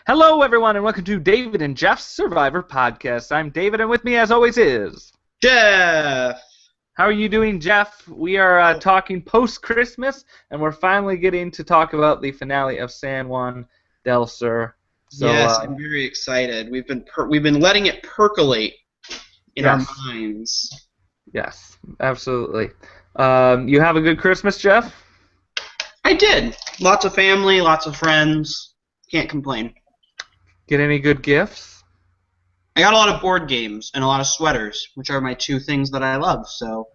Hello, everyone, and welcome to David and Jeff's Survivor Podcast. I'm David, and with me, as always, is Jeff! How are you doing, Jeff? We are talking post-Christmas, and we're finally getting to talk about the finale of San Juan Del Sur. So, yes, I'm very excited. We've been letting it percolate in our minds. Yes, absolutely. You have a good Christmas, Jeff? I did. Lots of family, lots of friends. Can't complain. Get any good gifts? I got a lot of board games and a lot of sweaters, which are my two things that I love, so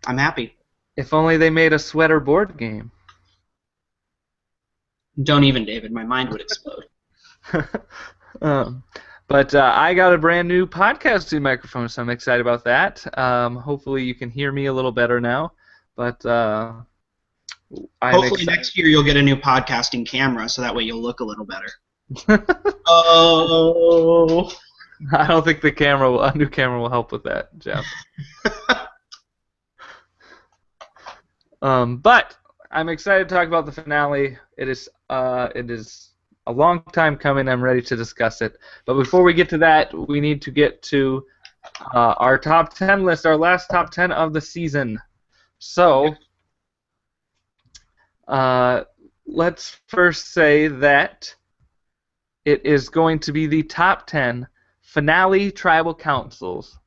I'm happy. If only they made a sweater board game. Don't even, David. My mind would explode. But I got a brand new podcasting microphone, so I'm excited about that. Hopefully you can hear me a little better now. But hopefully next year you'll get a new podcasting camera, so that way you'll look a little better. Oh. I don't think a new camera will help with that, Jeff. But I'm excited to talk about the finale. It is a long time coming. I'm ready to discuss it. But before we get to that, we need to get to our top 10 list, our last top 10 of the season. So let's first say that it is going to be the top 10 finale tribal councils.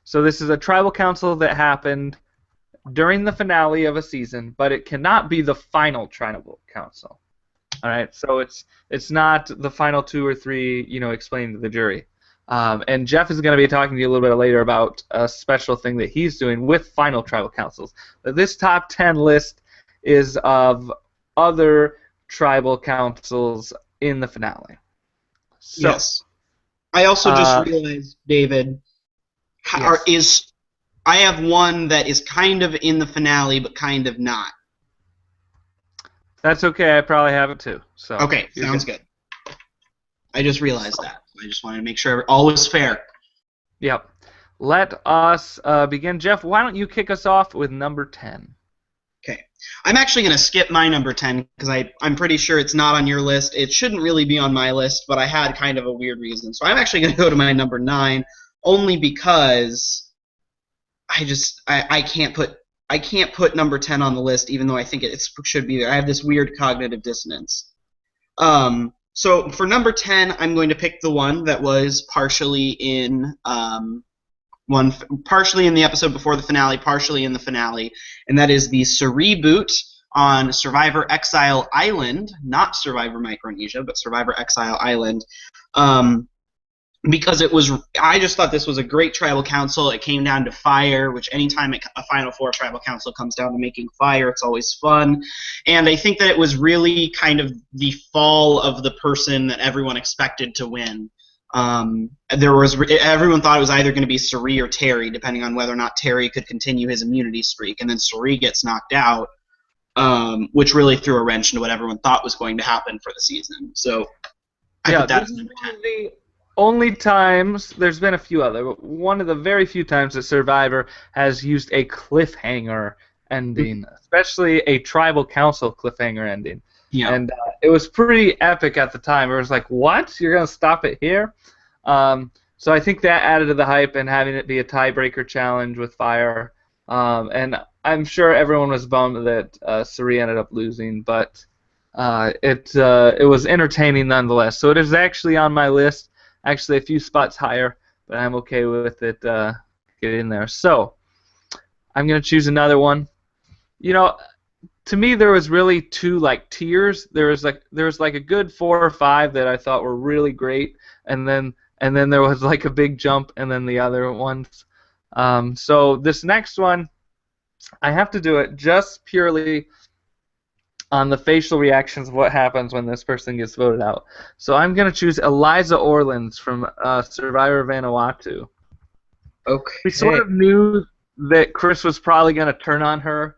So this is a tribal council that happened during the finale of a season, but it cannot be the final tribal council. All right, so it's not the final 2 or 3, explained to the jury. And Jeff is going to be talking to you a little bit later about a special thing that he's doing with final tribal councils. But this top 10 list is of other tribal councils in the finale. So, yes. I also just realized, David, yes. I have one that is kind of in the finale, but kind of not. That's okay. I probably have it too. So okay, sounds good. I just realized that. I just wanted to make sure all was fair. Yep. Let us begin. Jeff, why don't you kick us off with number 10? Okay. I'm actually going to skip my number 10 because I'm pretty sure it's not on your list. It shouldn't really be on my list, but I had kind of a weird reason. So I'm actually going to go to my number 9 only because I can't put number 10 on the list even though I think it should be there. I have this weird cognitive dissonance. So for number 10, I'm going to pick the one that was partially in the episode before the finale, partially in the finale, and that is the reboot on Survivor Exile Island, not Survivor Micronesia, but Survivor Exile Island, because I just thought this was a great tribal council. It came down to fire, which anytime a Final Four tribal council comes down to making fire, it's always fun, and I think that it was really kind of the fall of the person that everyone expected to win. Everyone thought it was either going to be Suri or Terry, depending on whether or not Terry could continue his immunity streak, and then Suri gets knocked out, which really threw a wrench into what everyone thought was going to happen for the season. So I put that as number 10. The only times, there's been a few other, but one of the very few times that Survivor has used a cliffhanger ending, especially a tribal council cliffhanger ending. Yeah. And it was pretty epic at the time. It was like, what? You're going to stop it here? So I think that added to the hype and having it be a tiebreaker challenge with fire. And I'm sure everyone was bummed that Suri ended up losing, but it was entertaining nonetheless. So it is actually on my list, actually a few spots higher, but I'm okay with it getting in there. So I'm going to choose another one. To me, there was really 2 tiers. There was a good 4 or 5 that I thought were really great, and then there was a big jump, and then the other ones. So this next one, I have to do it just purely on the facial reactions of what happens when this person gets voted out. So I'm gonna choose Eliza Orleans from Survivor Vanuatu. Okay. We sort of knew that Chris was probably gonna turn on her.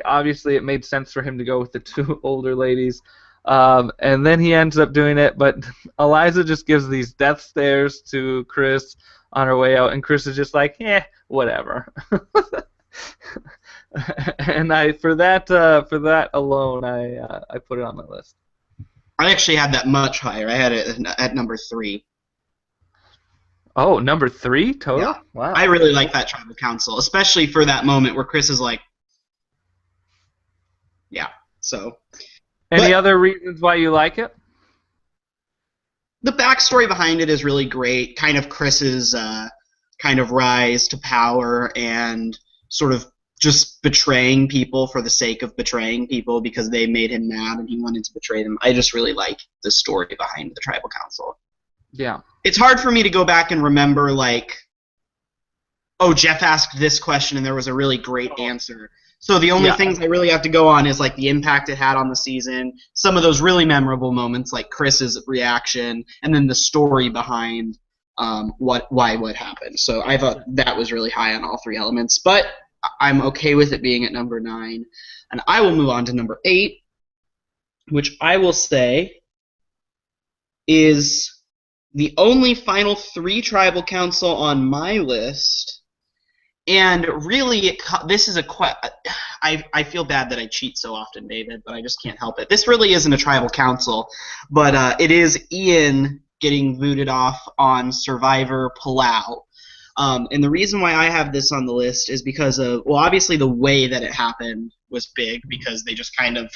Obviously, it made sense for him to go with the 2 older ladies. And then he ends up doing it, but Eliza just gives these death stares to Chris on her way out, and Chris is just like, whatever. And for that alone, I put it on my list. I actually had that much higher. I had it at number 3. Oh, number 3 total? Yeah. I Wow. really like that tribal council, especially for that moment where Chris is like, yeah. So, Any but other reasons why you like it? the backstory behind it is really great. Kind of Chris's kind of rise to power and sort of just betraying people for the sake of betraying people because they made him mad and he wanted to betray them. I just really like the story behind the tribal council. Yeah. It's hard for me to go back and remember, like, oh, Jeff asked this question and there was a really great answer. So the only Yeah. things I really have to go on is like the impact it had on the season, some of those really memorable moments like Chris's reaction, and then the story behind what happened. So I thought that was really high on all 3 elements, but I'm okay with it being at number 9. And I will move on to number 8, which I will say is the only final 3 tribal council on my list. And really, this is I feel bad that I cheat so often, David, but I just can't help it. This really isn't a tribal council, but it is Ian getting booted off on Survivor Palau. And the reason why I have this on the list is because of, well, obviously the way that it happened was big because they just kind of,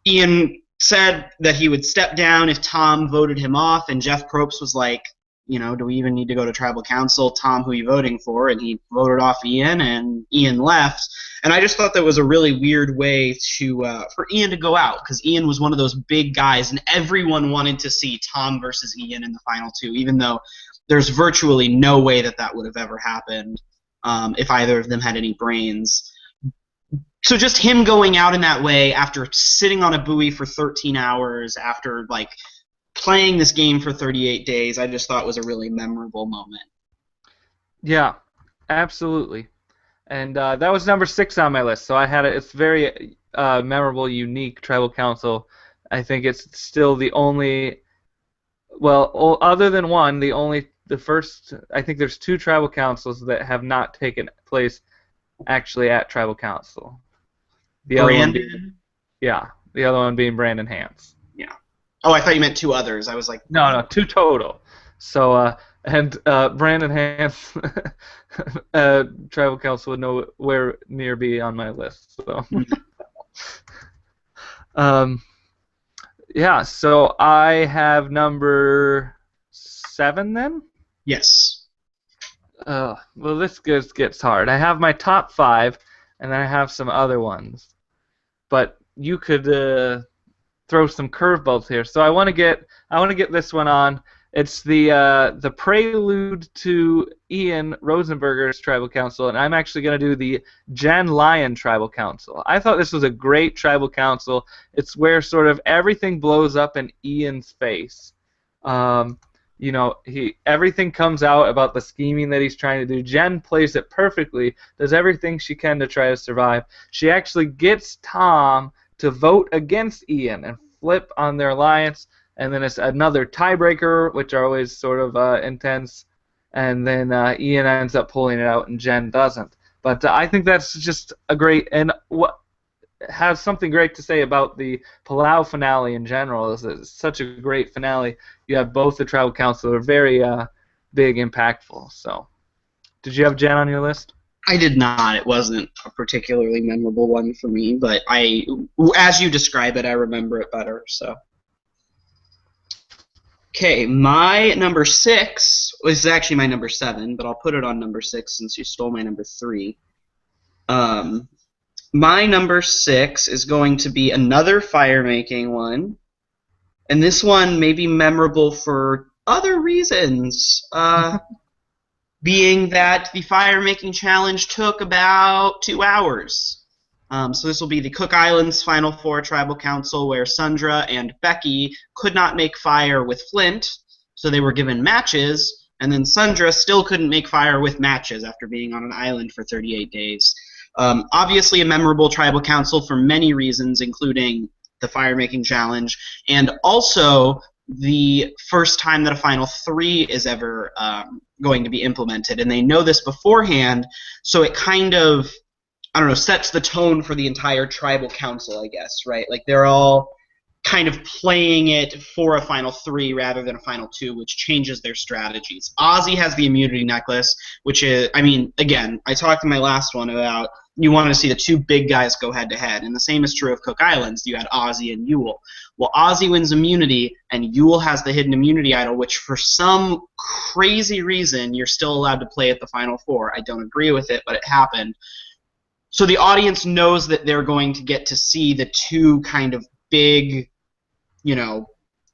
Ian said that he would step down if Tom voted him off, and Jeff Probst was like, do we even need to go to tribal council? Tom, who are you voting for? And he voted off Ian, and Ian left. And I just thought that was a really weird way for Ian to go out, because Ian was one of those big guys, and everyone wanted to see Tom versus Ian in the final 2, even though there's virtually no way that would have ever happened if either of them had any brains. So just him going out in that way after sitting on a buoy for 13 hours, after like playing this game for 38 days, I just thought was a really memorable moment. Yeah, absolutely. And that was number 6 on my list. So I had it. It's very memorable, unique tribal council. I think it's still the only, well, other than one, the first. I think there's 2 tribal councils that have not taken place actually at tribal council. The other one being, the other one being Brandon Hance. Yeah. Oh, I thought you meant 2 others. I was like, no, 2 total. So and Brandon Hance, tribal council would nowhere near be on my list. So, yeah. So I have number 7 then. Yes. Well, this gets hard. I have my top 5, and then I have some other ones. But you could throw some curveballs here. So I want to get this one on. It's the prelude to Ian Rosenberger's tribal council, and I'm actually going to do the Jen Lyon tribal council. I thought this was a great tribal council. It's where sort of everything blows up in Ian's face. Everything comes out about the scheming that he's trying to do. Jen plays it perfectly, does everything she can to try to survive. She actually gets Tom to vote against Ian and flip on their alliance, and then it's another tiebreaker, which are always sort of intense, and then Ian ends up pulling it out and Jen doesn't. But I think that's just a great, and what has something great to say about the Palau finale in general is that it's such a great finale. You have both the tribal council are very big, impactful. So, did you have Jen on your list? I did not. It wasn't a particularly memorable one for me, but as you describe it, I remember it better. So, okay, my number 6 was actually my number 7, but I'll put it on number 6 since you stole my number 3. My number 6 is going to be another fire-making one, and this one may be memorable for other reasons. Being that the fire-making challenge took about 2 hours. So this will be the Cook Islands Final 4 Tribal Council, where Sandra and Becky could not make fire with flint, so they were given matches, and then Sandra still couldn't make fire with matches after being on an island for 38 days. Obviously a memorable tribal council for many reasons, including the fire-making challenge, and also the first time that a Final 3 is ever going to be implemented. And they know this beforehand, so it kind of, I don't know, sets the tone for the entire tribal council, I guess, right? Like, they're all kind of playing it for a final 3 rather than a final 2, which changes their strategies. Ozzy has the immunity necklace, which is, I mean, again, I talked in my last one about you want to see the two big guys go head to head, and the same is true of Cook Islands. You had Ozzy and Yule. Well, Ozzy wins immunity, and Yule has the hidden immunity idol, which for some crazy reason you're still allowed to play at the final 4. I don't agree with it, but it happened. So the audience knows that they're going to get to see the two kind of big,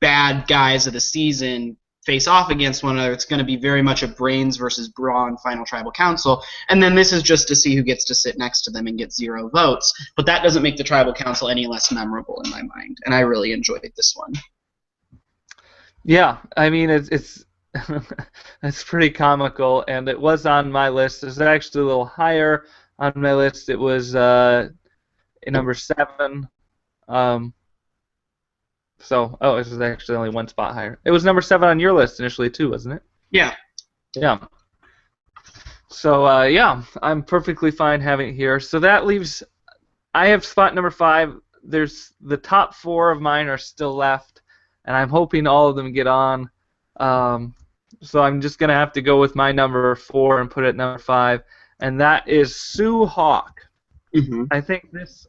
bad guys of the season face off against one another. It's going to be very much a brains versus brawn final tribal council, and then this is just to see who gets to sit next to them and get 0 votes. But that doesn't make the tribal council any less memorable in my mind, and I really enjoyed this one. Yeah, I mean it's it's pretty comical, and it was on my list. It's actually a little higher on my list. It was number 7. So, it was actually only 1 spot higher. It was number 7 on your list initially too, wasn't it? Yeah. Yeah. So, I'm perfectly fine having it here. So that leaves, I have spot number 5. There's the top 4 of mine are still left, and I'm hoping all of them get on. So I'm just gonna have to go with my number 4 and put it at number 5, and that is Sue Hawk. Mm-hmm. I think this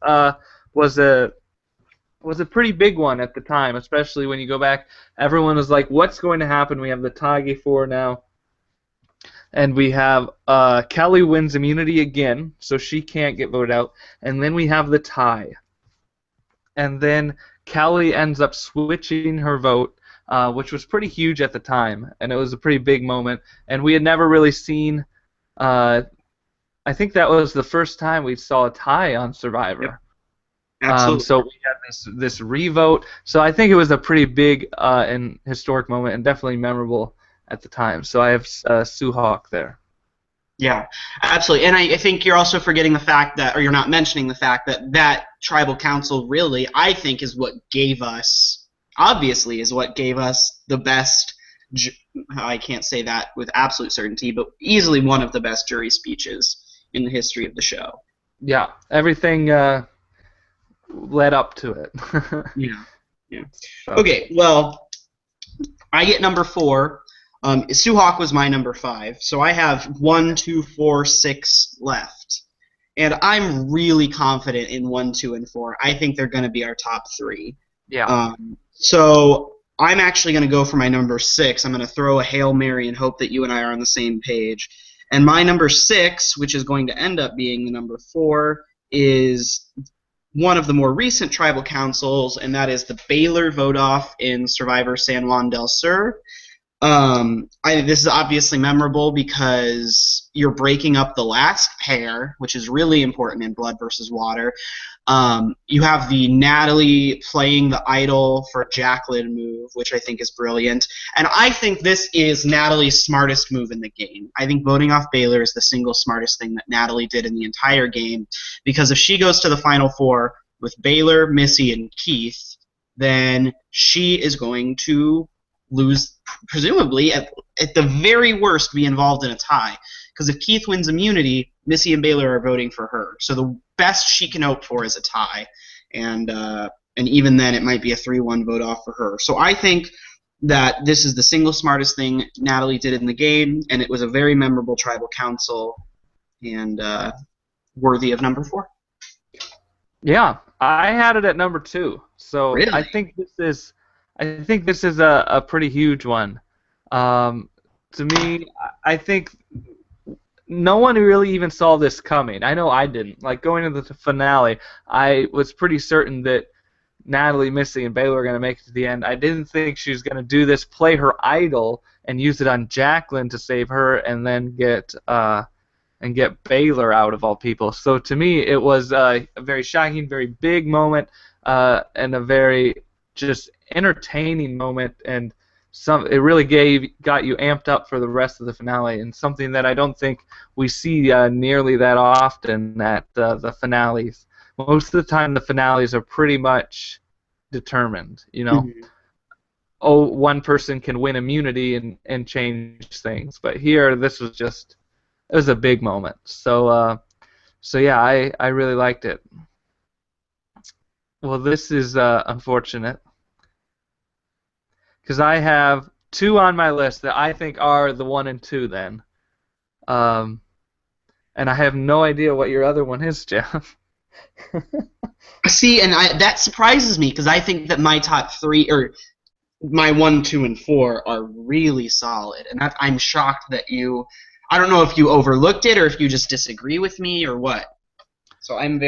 was a pretty big one at the time, especially when you go back. Everyone was like, what's going to happen? We have the Tagi 4 now. And we have Kelly wins immunity again, so she can't get voted out. And then we have the tie. And then Kelly ends up switching her vote, which was pretty huge at the time. And it was a pretty big moment. And we had never really seen, I think that was the first time we saw a tie on Survivor. Yep. Absolutely. So we had this revote. So I think it was a pretty big and historic moment, and definitely memorable at the time. So I have Sue Hawk there. Yeah, absolutely. And I think you're also forgetting the fact that, or you're not mentioning the fact that tribal council really, I think, is what gave us, obviously, is what gave us the best. I can't say that with absolute certainty, but easily one of the best jury speeches in the history of the show. Yeah, everything led up to it. Yeah. Okay, well, I get number 4. Sue Hawk was my number 5, so I have 1, 2, 4, 6 left, and I'm really confident in 1, 2, and 4. I think they're going to be our top 3. Yeah. So I'm actually going to go for my number 6. I'm going to throw a Hail Mary and hope that you and I are on the same page. And my number 6, which is going to end up being the number 4, is one of the more recent tribal councils, and that is the Baylor vote-off in Survivor San Juan del Sur. This is obviously memorable because you're breaking up the last pair, which is really important in Blood versus Water. You have the Natalie playing the idol for Jacqueline move, which I think is brilliant. And I think this is Natalie's smartest move in the game. I think voting off Baylor is the single smartest thing that Natalie did in the entire game, because if she goes to the Final 4 with Baylor, Missy, and Keith, then she is going to lose, presumably, at the very worst, be involved in a tie. Because if Keith wins immunity, Missy and Baylor are voting for her. So the best she can hope for is a tie. And even then, it might be a 3-1 vote off for her. So I think that this is the single smartest thing Natalie did in the game, and it was a very memorable tribal council and worthy of number 4. Yeah, I had it at number 2. So really? I think this is a pretty huge one. To me, I think no one really even saw this coming. I know I didn't. Like, going into the finale, I was pretty certain that Natalie, Missy, and Baylor were going to make it to the end. I didn't think she was going to do this, play her idol, and use it on Jacqueline to save her, and then get Baylor out of all people. So to me, it was a very shocking, very big moment, and a very just entertaining moment, and it really got you amped up for the rest of the finale, and something that I don't think we see nearly that often at the finales. Most of the time, the finales are pretty much determined. Mm-hmm. Oh, one person can win immunity and change things, but here this was just, it was a big moment. So yeah, I really liked it. Well, this is unfortunate. because I have two on my list that I think are the 1 and 2 then. Um, and I have no idea what your other one is, Jeff. See, and that surprises me because I think that my top three, or my 1, 2, and 4, are really solid, and I'm shocked that you. I don't know if you overlooked it or if you just disagree with me or what. So I'm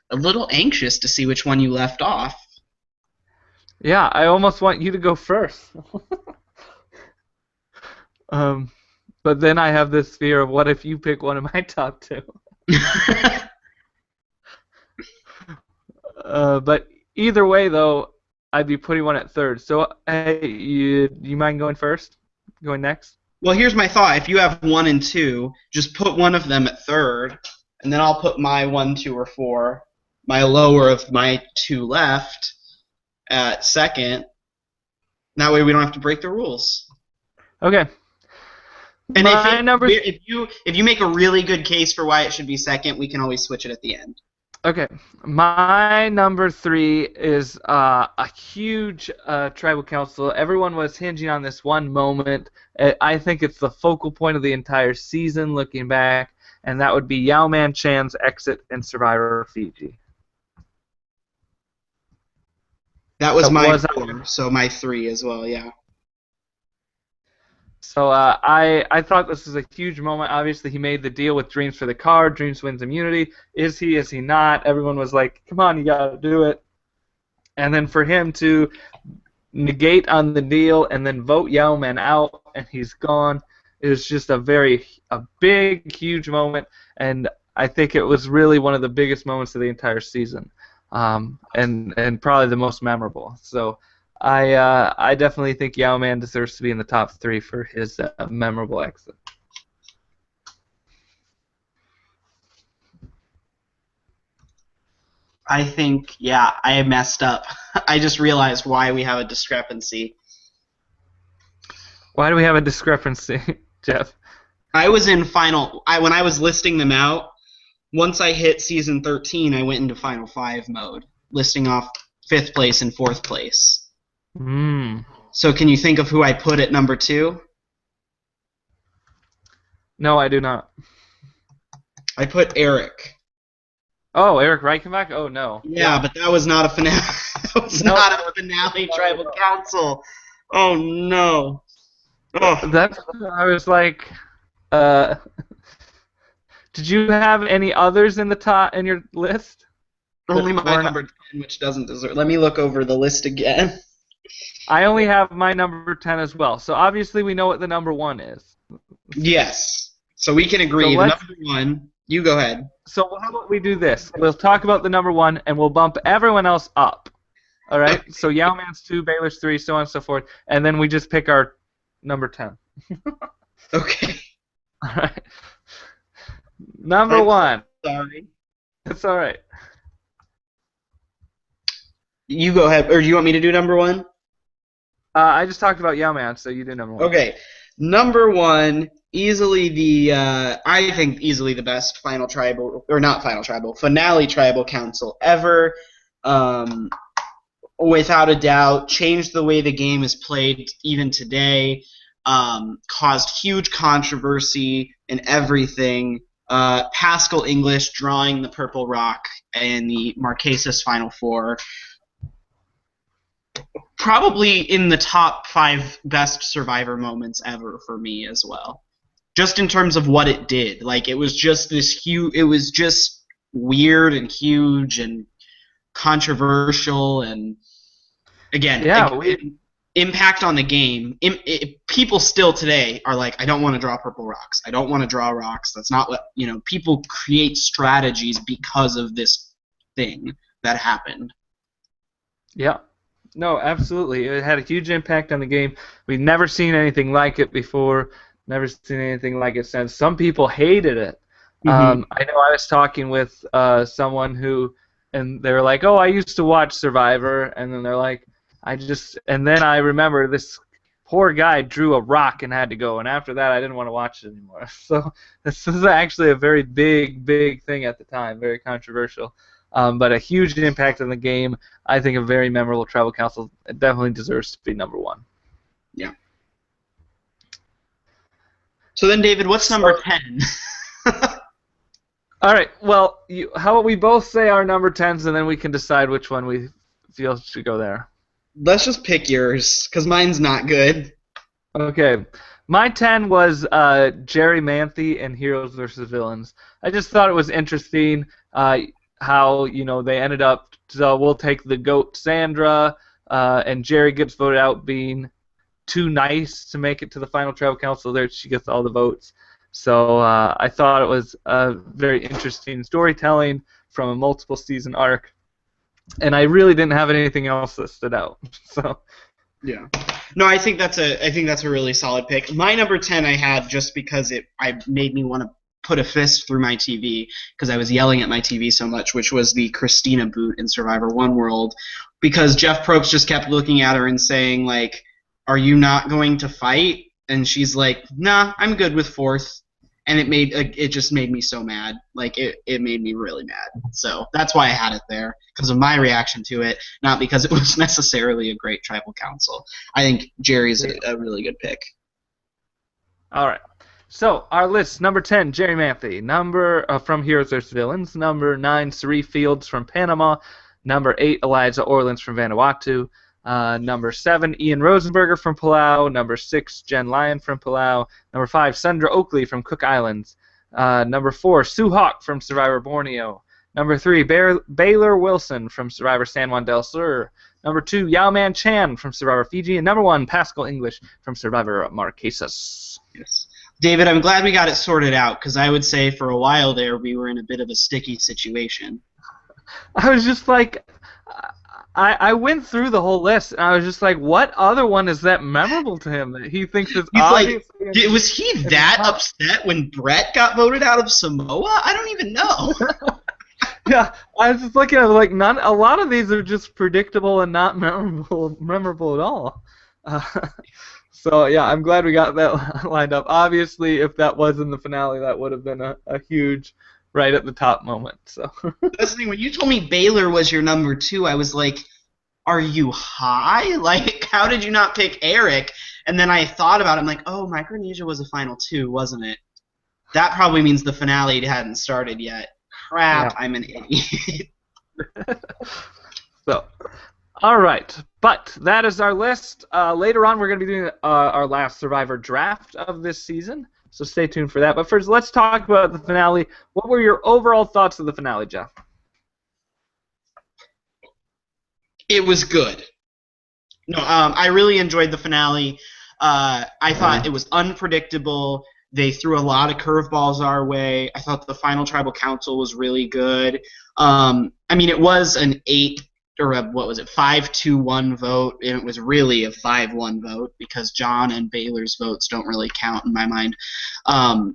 a little anxious to see which one you left off. Yeah, I almost want you to go first. But then I have this fear of what if you pick one of my top 2. But either way, though, I'd be putting one at third. So, hey, you mind going first? Going next? Well, here's my thought. If you have 1 and 2, just put one of them at third, and then I'll put my 1, 2, or 4, my lower of my 2 left, at second. That way we don't have to break the rules. Okay. And if you make a really good case for why it should be second, we can always switch it at the end. Okay. My number 3 is a huge tribal council. Everyone was hinging on this one moment. I think it's the focal point of the entire season looking back, and that would be Yao Man Chan's exit in Survivor Fiji. That was my 4, so my 3 as well, yeah. So I thought this was a huge moment. Obviously, he made the deal with Dreams for the card. Dreams wins immunity. Is he? Is he not? Everyone was like, come on, you got to do it. And then for him to negate on the deal and then vote Yao Man out and he's gone, it was just a big, huge moment. And I think it was really one of the biggest moments of the entire season, and probably the most memorable. So I definitely think Yao Man deserves to be in the top 3 for his memorable exit. I think, yeah, I messed up. I just realized why we have a discrepancy. Why do we have a discrepancy, Jeff? I was in when I was listing them out, once I hit season 13, I went into Final 5 mode, listing off 5th place and 4th place. So can you think of who I put at number 2? No, I do not. I put Eric. Oh, Eric Reichenbach? Oh, no. Yeah, but that was not a finale. That was not a finale tribal council. Oh, no. Oh. I was like, did you have any others in your list? Only my number 10, which doesn't deserve. Let me look over the list again. I only have my number 10 as well. So obviously we know what the number 1 is. Yes. So we can agree. The number 1, you go ahead. So how about we do this? We'll talk about the number 1 and we'll bump everyone else up. All right? Okay. So Yao Man's 2, Baylor's 3, so on and so forth. And then we just pick our number 10. Okay. All right. Number 1. Sorry. It's all right. You go ahead. Or do you want me to do number 1? I just talked about Yao Man, so you do number 1. Okay. Number 1, I think easily the best finale tribal council ever. Without a doubt, changed the way the game is played even today. Caused huge controversy and everything. Pascal English drawing the Purple Rock in the Marquesas Final Four. Probably in the top 5 best Survivor moments ever for me as well. Just in terms of what it did. Like, it was just it was just weird and huge and controversial and, again, impact on the game. People still today are like, I don't want to draw purple rocks. I don't want to draw rocks. That's not what, people create strategies because of this thing that happened. Yeah. No, absolutely. It had a huge impact on the game. We've never seen anything like it before. Never seen anything like it since. Some people hated it. Mm-hmm. I know I was talking with someone and they were like, "Oh, I used to watch Survivor," and then they're like, and then I remember this poor guy drew a rock and had to go, and after that, I didn't want to watch it anymore. So this is actually a very big, big thing at the time, very controversial. but a huge impact on the game. I think a very memorable tribal council. It definitely deserves to be number one. Yeah. So then, David, what's number 10? All right. Well, how about we both say our number 10s, and then we can decide which one we feel should go there. Let's just pick yours, because mine's not good. Okay. My 10 was Jerry Manthe and Heroes versus Villains. I just thought it was interesting how, they ended up, so we'll take the GOAT Sandra, and Jerry gets voted out being too nice to make it to the final tribal council. There, she gets all the votes. So I thought it was a very interesting storytelling from a multiple season arc, and I really didn't have anything else that stood out. So yeah, no, I think that's a really solid pick. My number 10 I had just because I made me want to put a fist through my TV because I was yelling at my TV so much, which was the Christina boot in Survivor One World, because Jeff Probst just kept looking at her and saying, like, are you not going to fight? And she's like, nah, I'm good with fourth. And it just made me so mad. Like, it made me really mad. So that's why I had it there, because of my reaction to it, not because it was necessarily a great tribal council. I think Jerry's a really good pick. All right. So our list: number 10, Jerry Manthe, from Heroes vs. Villains; number 9, Sari Fields from Panama; number 8, Eliza Orlins from Vanuatu; number 7, Ian Rosenberger from Palau; number 6, Jen Lyon from Palau; number 5, Sandra Oakley from Cook Islands; number 4, Sue Hawk from Survivor Borneo; number 3, Baylor Wilson from Survivor San Juan del Sur; number 2, Yao Man Chan from Survivor Fiji; and number 1, Pascal English from Survivor Marquesas. Yes. David, I'm glad we got it sorted out, because I would say for a while there we were in a bit of a sticky situation. I was just like, I went through the whole list, and I was just like, what other one is that memorable to him that he thinks is obvious? Like, was he that upset when Brett got voted out of Samoa? I don't even know. Yeah, I was just looking at it like a lot of these are just predictable and not memorable at all. So yeah, I'm glad we got that lined up. Obviously, if that was in the finale, that would have been a huge right at the top moment. So that's the thing. When you told me Baylor was your number 2, I was like, "Are you high? Like, how did you not pick Eric?" And then I thought about it. I'm like, "Oh, Micronesia was a final 2, wasn't it? That probably means the finale hadn't started yet. Crap, yeah. I'm an idiot." So. All right, but that is our list. Later on, we're going to be doing our last Survivor draft of this season, so stay tuned for that. But first, let's talk about the finale. What were your overall thoughts of the finale, Jeff? It was good. No, I really enjoyed the finale. I thought it was unpredictable. They threw a lot of curveballs our way. I thought the final tribal council was really good. I mean, it was an 5-2-1 vote, and it was really a 5-1 vote because John and Baylor's votes don't really count in my mind.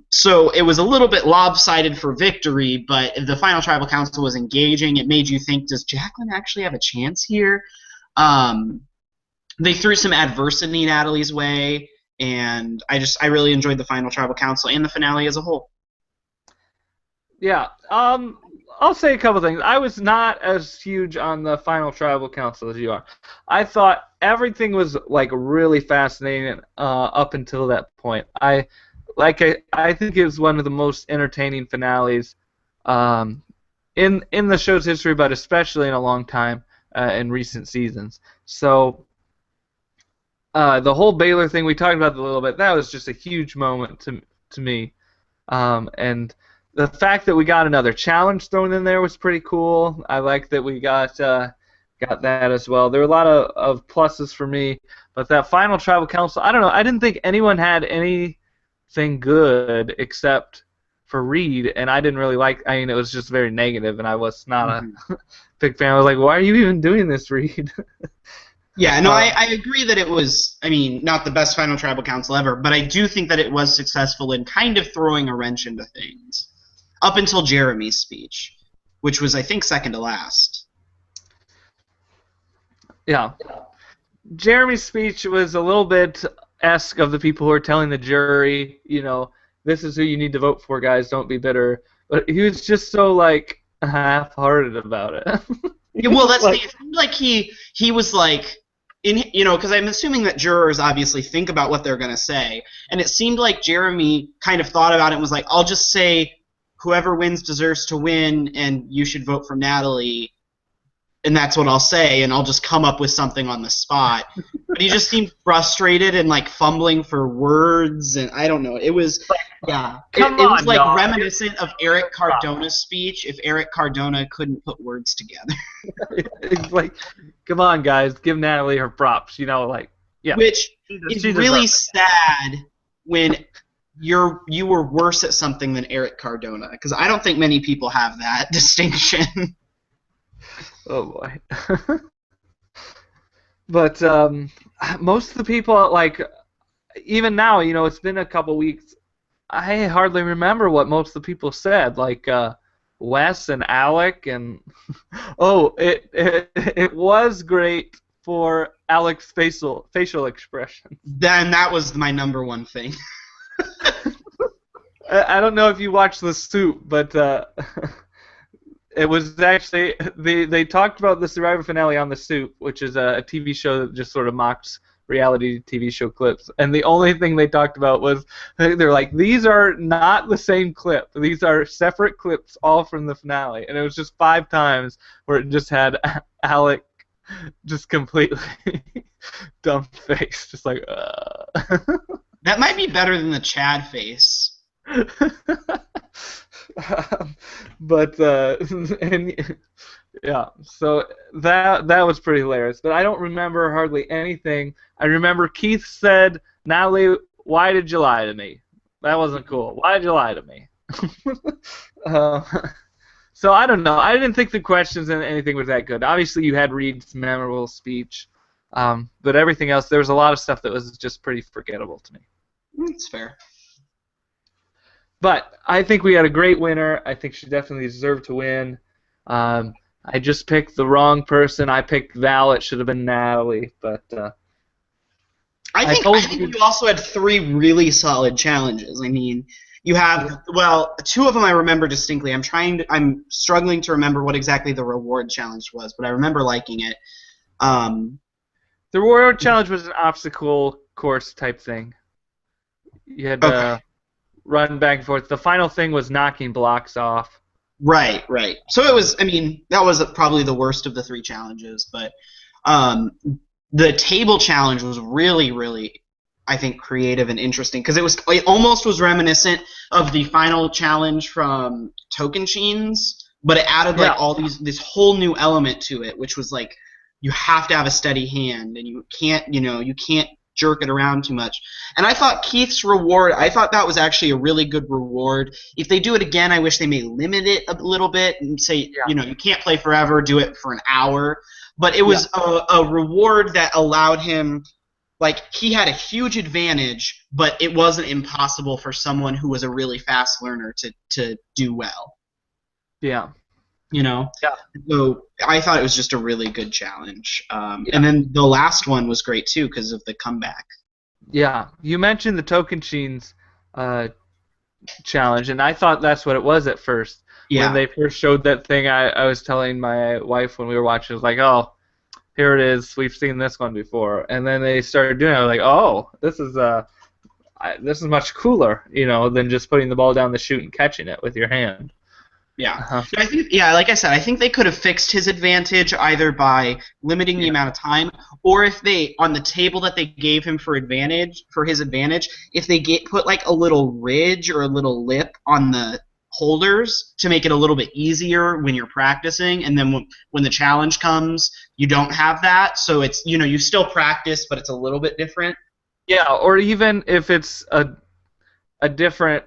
So it was a little bit lopsided for victory, but the final tribal council was engaging. It made you think, does Jacqueline actually have a chance here? They threw some adversity Natalie's way, and I really enjoyed the final tribal council and the finale as a whole. Yeah. I'll say a couple things. I was not as huge on the final tribal council as you are. I thought everything was like really fascinating up until that point. I think it was one of the most entertaining finales in the show's history, but especially in a long time in recent seasons. So the whole Baylor thing, we talked about it a little bit. That was just a huge moment to me, and the fact that we got another challenge thrown in there was pretty cool. I like that we got that as well. There were a lot of pluses for me, but that final tribal council, I don't know. I didn't think anyone had anything good except for Reed, and I didn't really like. I mean, it was just very negative, and I was not a big fan. I was like, why are you even doing this, Reed? Yeah, no, I agree that it was, I mean, not the best final tribal council ever, but I do think that it was successful in kind of throwing a wrench into things. Up until Jeremy's speech, which was, I think, second to last. Yeah. Jeremy's speech was a little bit esque of the people who are telling the jury, this is who you need to vote for, guys, don't be bitter. But he was just so, like, half-hearted about it. He Yeah, well, was that's the like, thing. It seemed like he was like in because I'm assuming that jurors obviously think about what they're gonna say, and it seemed like Jeremy kind of thought about it and was like, I'll just say whoever wins deserves to win, and you should vote for Natalie, and that's what I'll say, and I'll just come up with something on the spot. But he just seemed frustrated and like fumbling for words, and I don't know. It was, yeah, come it was on, like y'all. reminiscent of Eric Cardona's speech if Eric Cardona couldn't put words together. It's like, come on, guys, give Natalie her props. Like, yeah, Which she is really deserves sad when you were worse at something than Eric Cardona, because I don't think many people have that distinction. it. Oh boy. But most of the people, like, even now, it's been a couple weeks. I hardly remember what most of the people said, like Wes and Alec, and oh, it was great for Alec's facial expression. Then that was my number one thing. I don't know if you watched The Soup, but it was actually they talked about the Survivor finale on The Soup, which is a TV show that just sort of mocks reality TV show clips, and the only thing they talked about was they're like, these are not the same clip, these are separate clips all from the finale, and it was just 5 times where it just had Alec just completely dumb-faced, just like That might be better than the Chad face. But and yeah, so that was pretty hilarious. But I don't remember hardly anything. I remember Keith said, "Natalie, why did you lie to me? That wasn't cool. Why did you lie to me?" uh, so I don't know. I didn't think the questions and anything was that good. Obviously, you had Reed's memorable speech, but everything else, there was a lot of stuff that was just pretty forgettable to me. That's fair. But I think we had a great winner. I think she definitely deserved to win. I just picked the wrong person. I picked Val. It should have been Natalie. But I think you also had 3 really solid challenges. I mean, you have, well, 2 of them I remember distinctly. I'm struggling to remember what exactly the reward challenge was, but I remember liking it. The reward challenge was an obstacle course type thing. You had to run back and forth. The final thing was knocking blocks off. Right. So it was, I mean, that was probably the worst of the 3 challenges, but the table challenge was really, really, I think, creative and interesting, because it almost was reminiscent of the final challenge from Tocantins, but it added like all this whole new element to it, which was like, you have to have a steady hand, and you can't jerk it around too much. And I thought Keith's reward, I thought that was actually a really good reward. If they do it again, I wish they may limit it a little bit and say, you can't play forever, do it for an hour. But it was a reward that allowed him, like, he had a huge advantage, but it wasn't impossible for someone who was a really fast learner to do well. Yeah. Yeah. So I thought it was just a really good challenge. And then the last one was great too because of the comeback. Yeah. You mentioned the Tocantins challenge, and I thought that's what it was at first. Yeah. When they first showed that thing, I was telling my wife when we were watching, I was like, oh, here it is. We've seen this one before. And then they started doing it. I was like, oh, this is much cooler, than just putting the ball down the chute and catching it with your hand. Yeah. I think, like I said, I think they could have fixed his advantage either by limiting the amount of time, or if they, on the table that they gave him for his advantage, if they put like a little ridge or a little lip on the holders to make it a little bit easier when you're practicing, and then when the challenge comes, you don't have that, so it's, you still practice, but it's a little bit different. Yeah, or even if it's a different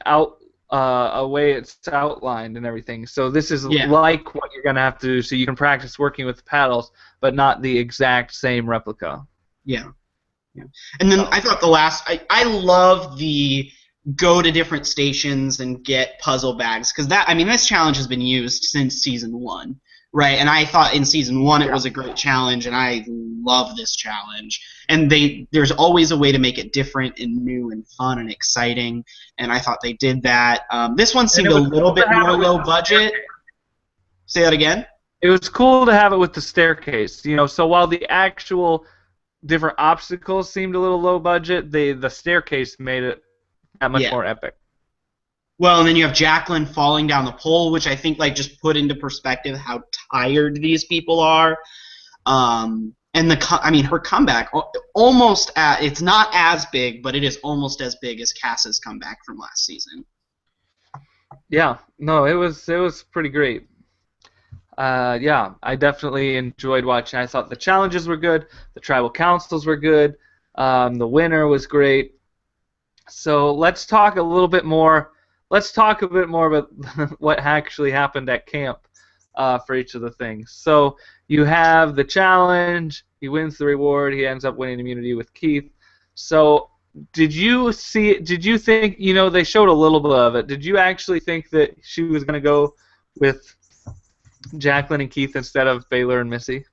a way it's outlined and everything. So this is like what you're going to have to do, so you can practice working with the paddles, but not the exact same replica. Yeah. And then I thought I love the go to different stations and get puzzle bags, because this challenge has been used since season 1, right? And I thought in season 1 it was a great challenge, and I love this challenge. And there's always a way to make it different and new and fun and exciting, and I thought they did that. This one seemed a little bit more low budget. Say that again. It was cool to have it with the staircase, so while the actual different obstacles seemed a little low budget, the staircase made it that much Yeah. more epic. Well, and then you have Jacqueline falling down the pole, which I think like just put into perspective how tired these people are. And her comeback almost it's not as big, but it is almost as big as Cass's comeback from last season. Yeah, no, it was pretty great. Yeah, I definitely enjoyed watching. I thought the challenges were good, the tribal councils were good, the winner was great. So let's talk a little bit more. Let's talk a bit more about what actually happened at camp for each of the things. So you have the challenge. He wins the reward. He ends up winning immunity with Keith. So did you see? Did you think? They showed a little bit of it. Did you actually think that she was going to go with Jacqueline and Keith instead of Baylor and Missy?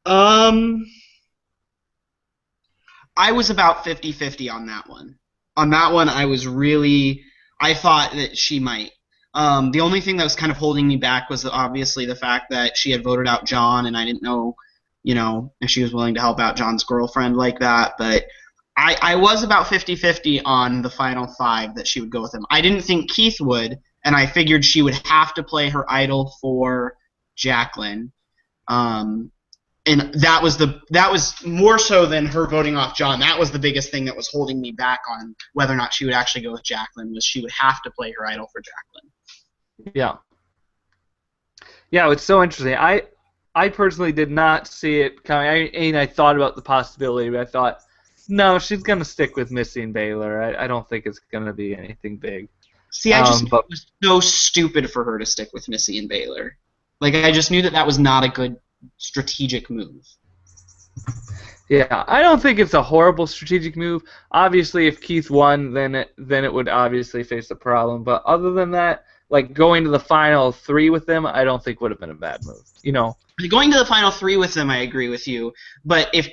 I was about 50-50 on that one. On that one, I thought that she might. The only thing that was kind of holding me back was obviously the fact that she had voted out John, and I didn't know, if she was willing to help out John's girlfriend like that. But I was about 50-50 on the final 5 that she would go with him. I didn't think Keith would, and I figured she would have to play her idol for Jacqueline. And that was more so than her voting off John. That was the biggest thing that was holding me back on whether or not she would actually go with Jacqueline, was she would have to play her idol for Jacqueline. Yeah. Yeah, it's so interesting. I personally did not see it coming. I thought about the possibility, but I thought, no, she's going to stick with Missy and Baylor. I don't think it's going to be anything big. See, I just knew it was so stupid for her to stick with Missy and Baylor. Like, I just knew that was not a good strategic move. Yeah, I don't think it's a horrible strategic move. Obviously, if Keith won, then it would obviously face a problem. But other than that, like going to the final 3 with them, I don't think would have been a bad move. Going to the final 3 with them, I agree with you. But if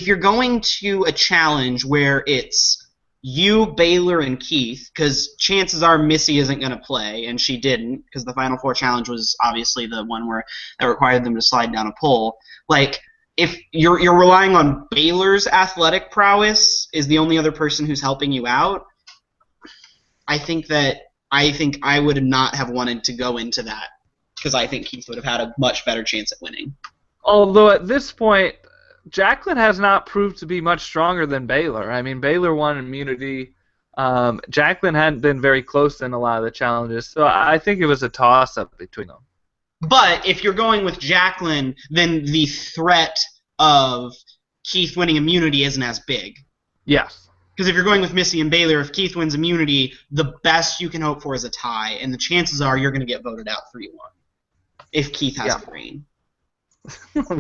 you're going to a challenge where it's you, Baylor, and Keith, because chances are Missy isn't going to play, and she didn't, because the Final 4 challenge was obviously the one that required them to slide down a pole. Like, if you're relying on Baylor's athletic prowess is the only other person who's helping you out, I think I would not have wanted to go into that, because I think Keith would have had a much better chance at winning. Although at this point, Jacqueline has not proved to be much stronger than Baylor. I mean, Baylor won immunity. Jacqueline hadn't been very close in a lot of the challenges, so I think it was a toss-up between them. But if you're going with Jacqueline, then the threat of Keith winning immunity isn't as big. Yes. Because if you're going with Missy and Baylor, if Keith wins immunity, the best you can hope for is a tie, and the chances are you're going to get voted out 3-1 if Keith has a green.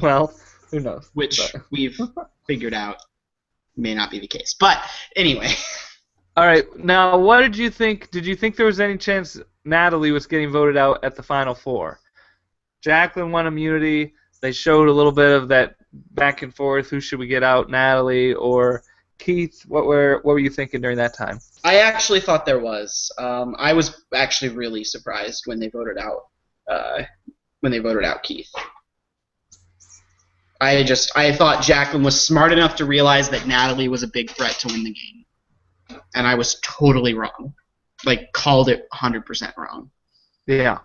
Well, who knows? Which we've figured out may not be the case. But anyway. All right. Now, what did you think? Did you think there was any chance Natalie was getting voted out at the Final 4? Jacqueline won immunity. They showed a little bit of that back and forth. Who should we get out, Natalie or Keith? What were you thinking during that time? I actually thought there was. I was actually really surprised when they voted out Keith. I thought Jacqueline was smart enough to realize that Natalie was a big threat to win the game. And I was totally wrong. Like, called it 100% wrong. Yeah.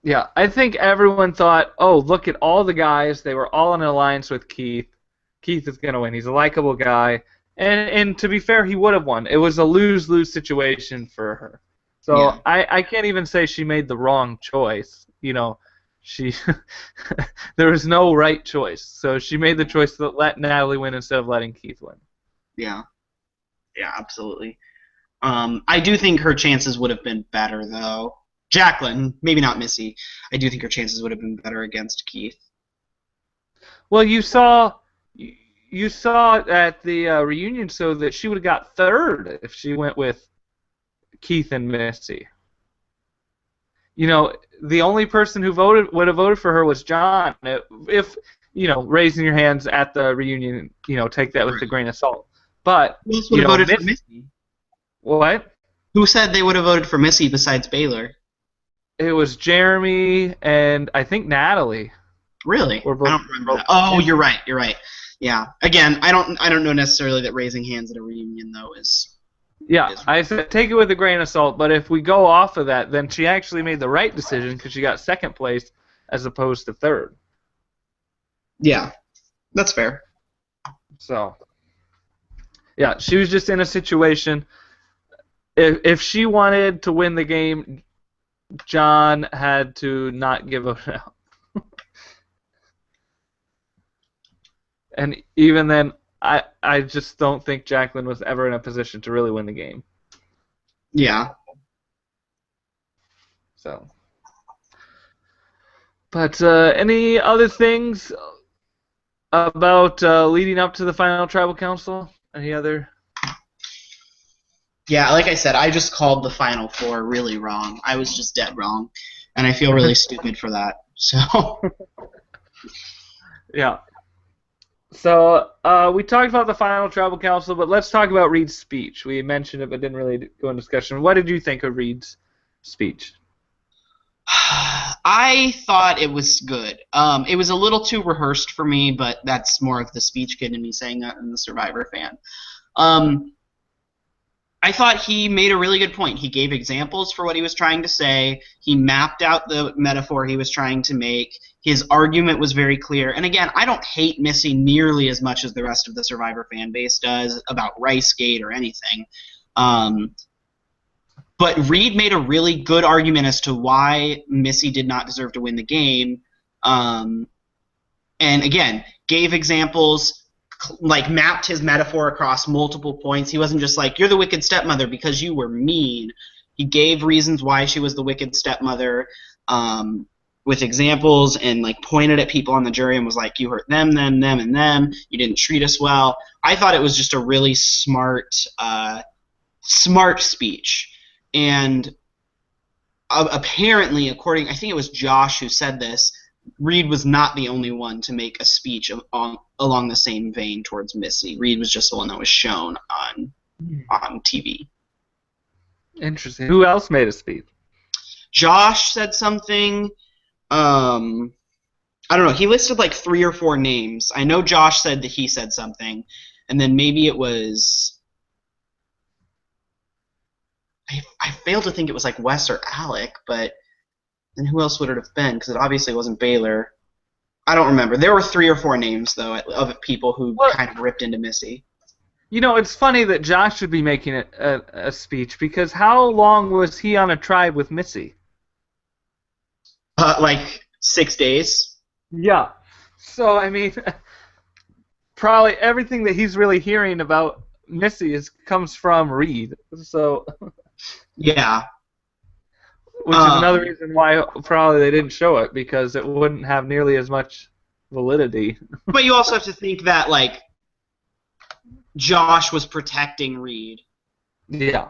Yeah, I think everyone thought, oh, look at all the guys. They were all in an alliance with Keith. Keith is going to win. He's a likable guy. And to be fair, he would have won. It was a lose-lose situation for her. So yeah. I can't even say she made the wrong choice. There was no right choice. So she made the choice to let Natalie win instead of letting Keith win. Yeah. Yeah, absolutely. I do think her chances would have been better, though. Jacqueline, maybe not Missy. I do think her chances would have been better against Keith. Well, you saw at the reunion show that she would have got third if she went with Keith and Missy. The only person who would have voted for her was John. If raising your hands at the reunion, take that with a grain of salt. But who else would have voted for Missy? What? Who said they would have voted for Missy besides Baylor? It was Jeremy and I think Natalie. Really? Were I both, don't remember that. Oh, you're right. You're right. Yeah. Again, I don't know necessarily that raising hands at a reunion though is. Yeah, I said take it with a grain of salt, but if we go off of that, then she actually made the right decision because she got second place as opposed to third. Yeah, that's fair. So, yeah, she was just in a situation. If she wanted to win the game, John had to not give up out. And even then, I just don't think Jacqueline was ever in a position to really win the game. Yeah. So, but any other things about leading up to the final tribal council? Any other? Yeah, like I said, I just called the Final Four really wrong. I was just dead wrong, and I feel really stupid for that. So. Yeah. So we talked about the final tribal council, but let's talk about Reed's speech. We mentioned it, but didn't really go into discussion. What did you think of Reed's speech? I thought it was good. It was a little too rehearsed for me, but that's more of the speech kid in me saying that than the Survivor fan. I thought he made a really good point. He gave examples for what he was trying to say. He mapped out the metaphor he was trying to make. His argument was very clear. And again, I don't hate Missy nearly as much as the rest of the Survivor fan base does about Ricegate or anything. But Reed made a really good argument as to why Missy did not deserve to win the game. And again, gave examples, like mapped his metaphor across multiple points. He wasn't just like, you're the wicked stepmother because you were mean. He gave reasons why she was the wicked stepmother with examples and like pointed at people on the jury and was like, you hurt them, and them. You didn't treat us well. I thought it was just a really smart speech. And apparently, I think it was Josh who said this, Reed was not the only one to make a speech along the same vein towards Missy. Reed was just the one that was shown on TV. Interesting. Who else made a speech? Josh said something. I don't know. He listed like 3 or 4 names. I know Josh said that he said something, and then maybe it was. I failed to think it was like Wes or Alec, but then who else would it have been? Because it obviously wasn't Baylor. I don't remember. There were 3 or 4 names, though, of people who kind of ripped into Missy. You know, it's funny that Josh should be making a speech, because how long was he on a tribe with Missy? Like 6 days? Yeah. So, I mean, probably everything that he's really hearing about Missy comes from Reed. So... Yeah. Which is another reason why probably they didn't show it, because it wouldn't have nearly as much validity. But you also have to think that, like, Josh was protecting Reed. Yeah.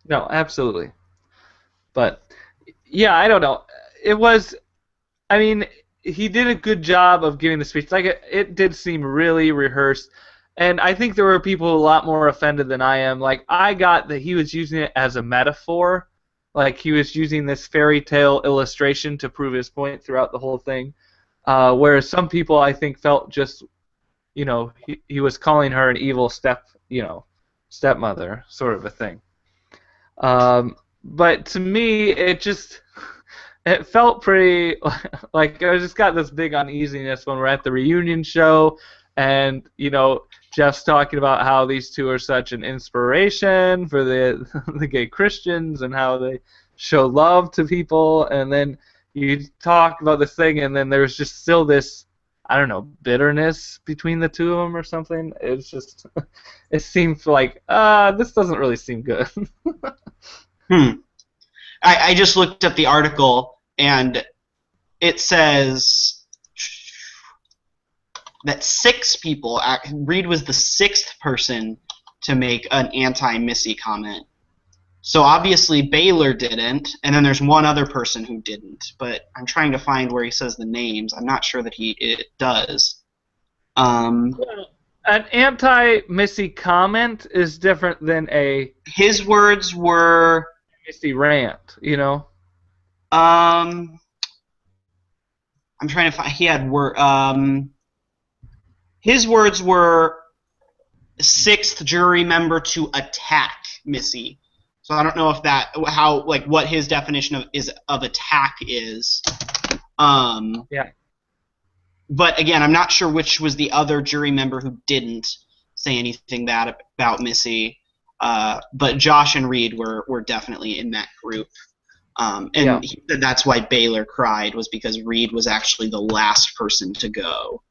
No, absolutely. But, yeah, I don't know. It was, I mean, he did a good job of giving the speech. Like, it did seem really rehearsed. And I think there were people a lot more offended than I am. Like, I got that he was using it as a metaphor. Like, he was using this fairy tale illustration to prove his point throughout the whole thing. Whereas some people, I think, felt just, you know, he was calling her an evil stepmother, sort of a thing. But to me, it felt pretty, like, I just got this big uneasiness when we're at the reunion show, and, you know, Jeff's talking about how these two are such an inspiration for the gay Christians and how they show love to people, and then you talk about this thing, and then there's just still this, I don't know, bitterness between the two of them or something. It's just, it seems like, this doesn't really seem good. I just looked up the article, and it says that 6 people, Reed was the 6th person to make an anti-Missy comment. So obviously Baylor didn't, and then there's one other person who didn't. But I'm trying to find where he says the names. I'm not sure that it does. I an anti-Missy comment is different than a His words were, Missy rant, I'm trying to find. He had his words were sixth jury member to attack Missy. So I don't know if what his definition of attack is. Yeah. But again, I'm not sure which was the other jury member who didn't say anything bad about Missy. But Josh and Reed were definitely in that group. He said that's why Baylor cried, was because Reed was actually the last person to go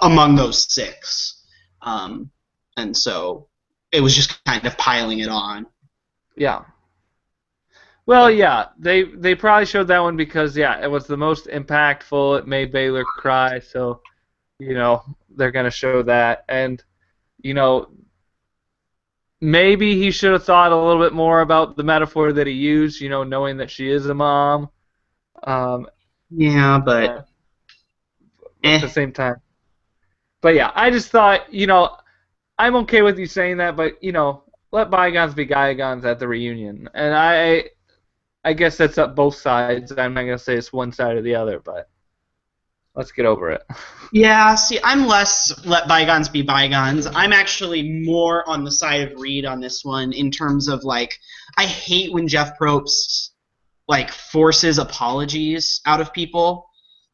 among those six. And so it was just kind of piling it on. Yeah. Well, yeah, they probably showed that one because, it was the most impactful. It made Baylor cry, so, they're going to show that. And, maybe he should have thought a little bit more about the metaphor that he used, knowing that she is a mom. Yeah, but at the same time. But, yeah, I just thought, I'm okay with you saying that, but, let bygones be bygones at the reunion. And I guess that's up both sides. I'm not going to say it's one side or the other, but let's get over it. Yeah, see, I'm less let bygones be bygones. I'm actually more on the side of Reed on this one in terms of, I hate when Jeff Probst, forces apologies out of people.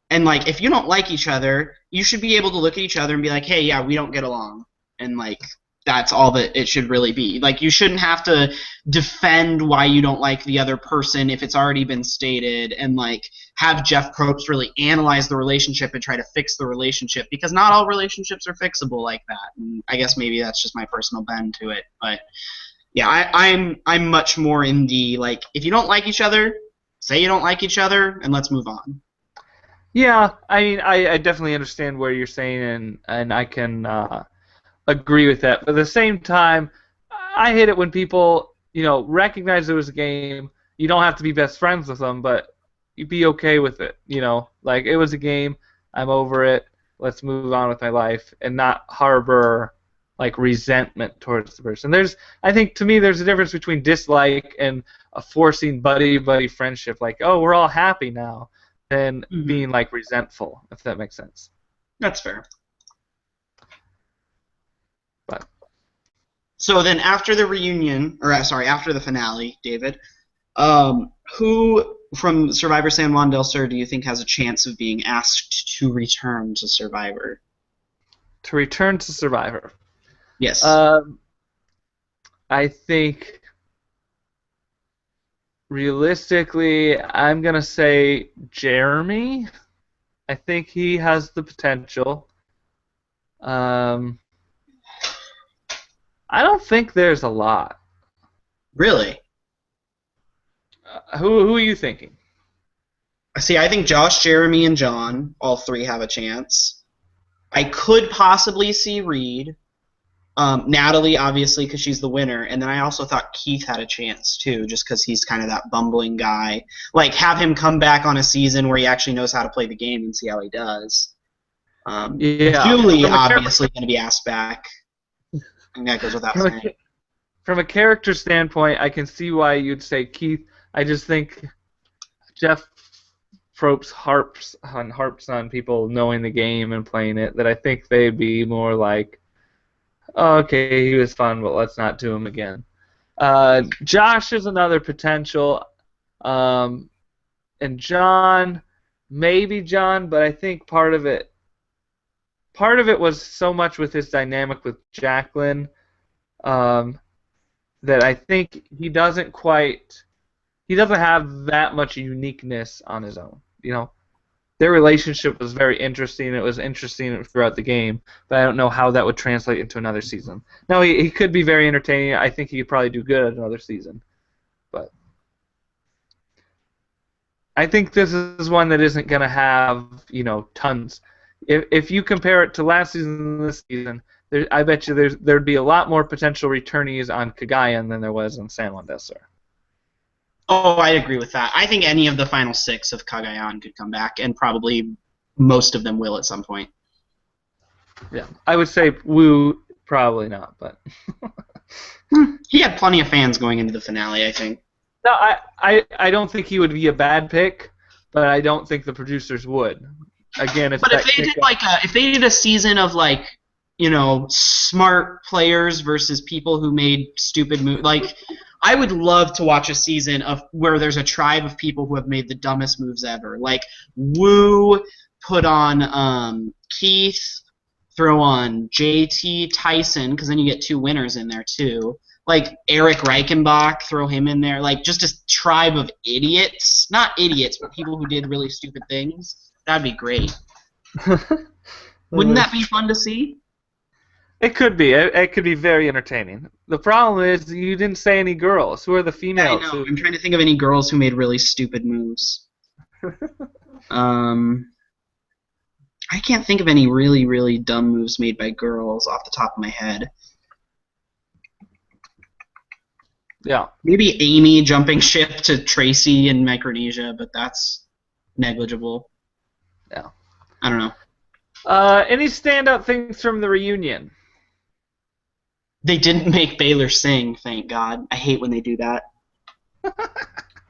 And, if you don't like each other, you should be able to look at each other and be like, hey, yeah, we don't get along. And, that's all that it should really be. You shouldn't have to defend why you don't like the other person if it's already been stated, and have Jeff Probst really analyze the relationship and try to fix the relationship, because not all relationships are fixable like that. And I guess maybe that's just my personal bend to it. But yeah, I'm much more in the if you don't like each other, say you don't like each other and let's move on. Yeah, I mean I definitely understand where you're saying, and I can agree with that. But at the same time, I hate it when people, recognize it was a game. You don't have to be best friends with them, but you be okay with it. It was a game. I'm over it. Let's move on with my life and not harbor resentment towards the person. I think to me, there's a difference between dislike and a forcing buddy friendship. Oh, we're all happy now, than being resentful. If that makes sense. That's fair. But so then after the reunion, after the finale, David, who from Survivor San Juan del Sur do you think has a chance of being asked to return to Survivor? To return to Survivor? Yes. I think realistically, I'm going to say Jeremy. I think he has the potential. I don't think there's a lot. Really? Who are you thinking? See, I think Josh, Jeremy, and John, all three have a chance. I could possibly see Reed. Natalie, obviously, because she's the winner. And then I also thought Keith had a chance, too, just because he's kind of that bumbling guy. Have him come back on a season where he actually knows how to play the game and see how he does. Julie, obviously, going to be asked back. And that goes without saying. From a character standpoint, I can see why you'd say Keith. I just think Jeff Probst harps on people knowing the game and playing it, that I think they'd be more okay, he was fun, but let's not do him again. Josh is another potential. And John, maybe John, but I think part of it was so much with his dynamic with Jacqueline that I think he doesn't have that much uniqueness on his own. Their relationship was very interesting. It was interesting throughout the game, but I don't know how that would translate into another season. Now, he could be very entertaining. I think he could probably do good at another season. But I think this is one that isn't going to have, tons. If you compare it to last season and this season, I bet you there'd be a lot more potential returnees on Cagayan than there was on San Juan del Sur. Oh, I agree with that. I think any of the final six of Cagayan could come back, and probably most of them will at some point. Yeah, I would say Wu Probably not, but He had plenty of fans going into the finale, I think. no, I don't think he would be a bad pick, but I don't think the producers would. Again, it's But if that they kick. did if they did a season of smart players versus people who made stupid moves, I would love to watch a season of where there's a tribe of people who have made the dumbest moves ever. Like Wu put on Keith, throw on JT Tyson, because then you get two winners in there too. Like Eric Reichenbach, throw him in there. Like just a tribe of idiots. Not idiots, but people who did really stupid things. That'd be great. Wouldn't that be fun to see? It could be. It could be very entertaining. The problem is you didn't say any girls. Who are the females? I know. I'm trying to think of any girls who made really stupid moves. I can't think of any really, really dumb moves made by girls off the top of my head. Yeah. Maybe Amy jumping ship to Tracy in Micronesia, but that's negligible. Yeah. I don't know. Any standout things from the reunion? They didn't make Baylor sing, thank God. I hate when they do that.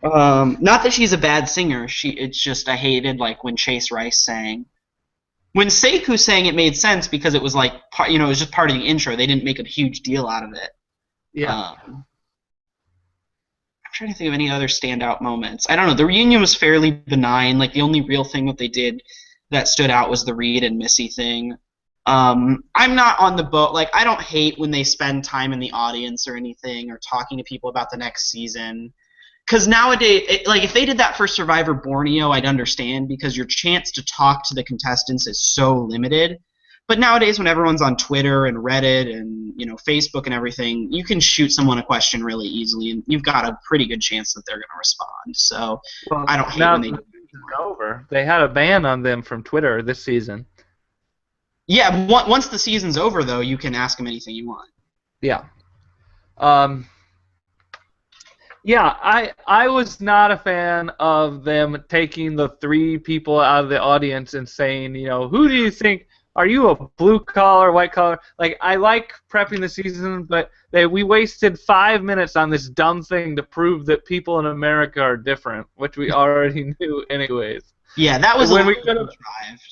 Not that she's a bad singer. It's just I hated when Chase Rice sang. When Sekou sang, it made sense because it was it was just part of the intro. They didn't make a huge deal out of it. Yeah. I'm trying to think of any other standout moments. I don't know. The reunion was fairly benign. The only real thing that they did that stood out was the Reed and Missy thing. I'm not on the boat. I don't hate when they spend time in the audience or anything or talking to people about the next season. Because nowadays, if they did that for Survivor Borneo, I'd understand because your chance to talk to the contestants is so limited. But nowadays, when everyone's on Twitter and Reddit and Facebook and everything, you can shoot someone a question really easily, and you've got a pretty good chance that they're going to respond. So I don't hate when they do it. Over. They had a ban on them from Twitter this season. Yeah, once the season's over, though, you can ask them anything you want. Yeah. Yeah, I was not a fan of them taking the three people out of the audience and saying, who do you think, are you a blue collar, white collar? I like prepping the season, but we wasted 5 minutes on this dumb thing to prove that people in America are different, which we already knew anyways. Yeah, that was when we could have contrived.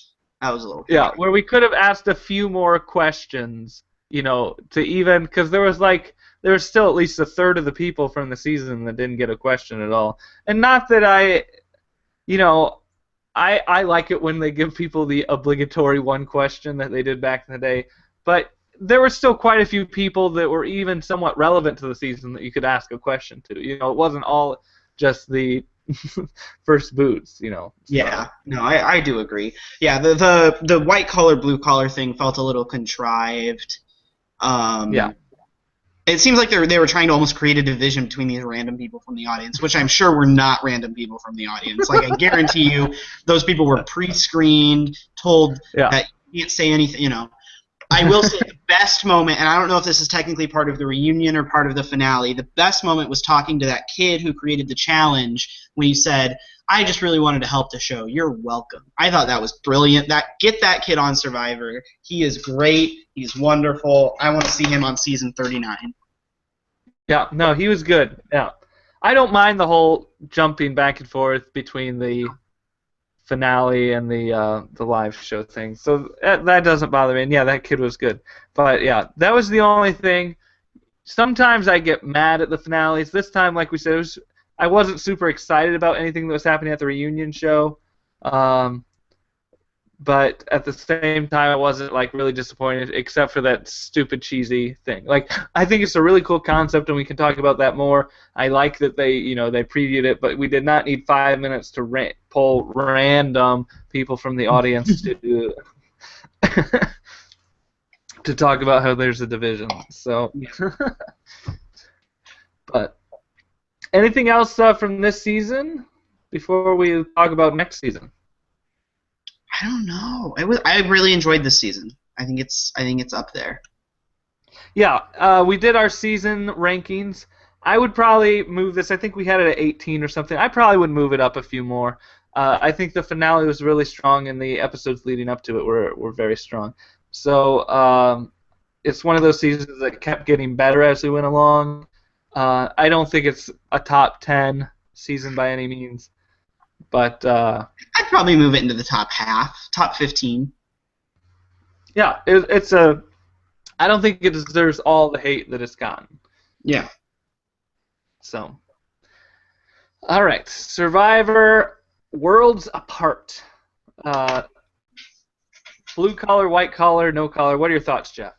That was a little. Yeah, where we could have asked a few more questions, to even because there was still at least a third of the people from the season that didn't get a question at all. And not that I like it when they give people the obligatory one question that they did back in the day, but there were still quite a few people that were even somewhat relevant to the season that you could ask a question to. It wasn't all just the first boots, So. Yeah, no, I do agree. Yeah, the white collar, blue collar thing felt a little contrived. Yeah. It seems like they were trying to almost create a division between these random people from the audience, which I'm sure were not random people from the audience. I guarantee you, those people were pre-screened, told that you can't say anything. I will say the best moment, and I don't know if this is technically part of the reunion or part of the finale. The best moment was talking to that kid who created the challenge when he said, "I just really wanted to help the show. You're welcome." I thought that was brilliant. Get that kid on Survivor. He is great. He's wonderful. I want to see him on season 39. Yeah, no, he was good. Yeah, I don't mind the whole jumping back and forth between the finale and the live show thing. So that doesn't bother me. And yeah, that kid was good. But yeah, that was the only thing. Sometimes I get mad at the finales. This time, like we said, I wasn't super excited about anything that was happening at the reunion show. But at the same time, I wasn't really disappointed, except for that stupid cheesy thing. I think it's a really cool concept, and we can talk about that more. I like that they previewed it, but we did not need 5 minutes to pull random people from the audience to to talk about how there's a division. So, but anything else from this season before we talk about next season? I don't know. I really enjoyed this season. I think it's up there. Yeah, we did our season rankings. I would probably move this. I think we had it at 18 or something. I probably would move it up a few more. I think the finale was really strong, and the episodes leading up to it were very strong. So it's one of those seasons that kept getting better as we went along. I don't think it's a top 10 season by any means, but I'd probably move it into the top half, top 15. yeah, it's a. I don't think it deserves all the hate that it's gotten. Yeah. So, all right, Survivor Worlds Apart. Blue collar, white collar, no collar. What are your thoughts, Jeff?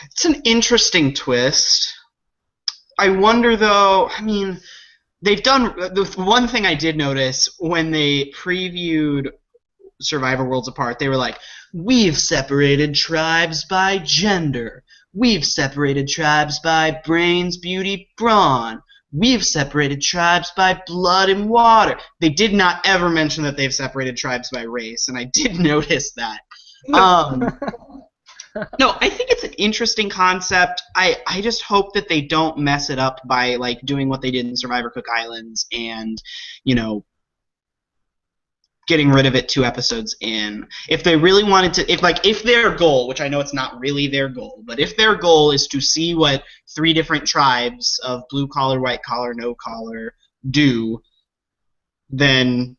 It's an interesting twist. I wonder, though, I mean, they've done the one thing I did notice when they previewed Survivor Worlds Apart, they were like, we've separated tribes by gender. We've separated tribes by brains, beauty, brawn. We've separated tribes by blood and water. They did not ever mention that they've separated tribes by race, and I did notice that. No, I think it's an interesting concept. I just hope that they don't mess it up by like doing what they did in Survivor Cook Islands and, you know, getting rid of it 2 episodes in. If they really wanted to, if their goal, which I know it's not really their goal, but if their goal is to see what 3 different tribes of blue collar, white collar, no collar do, then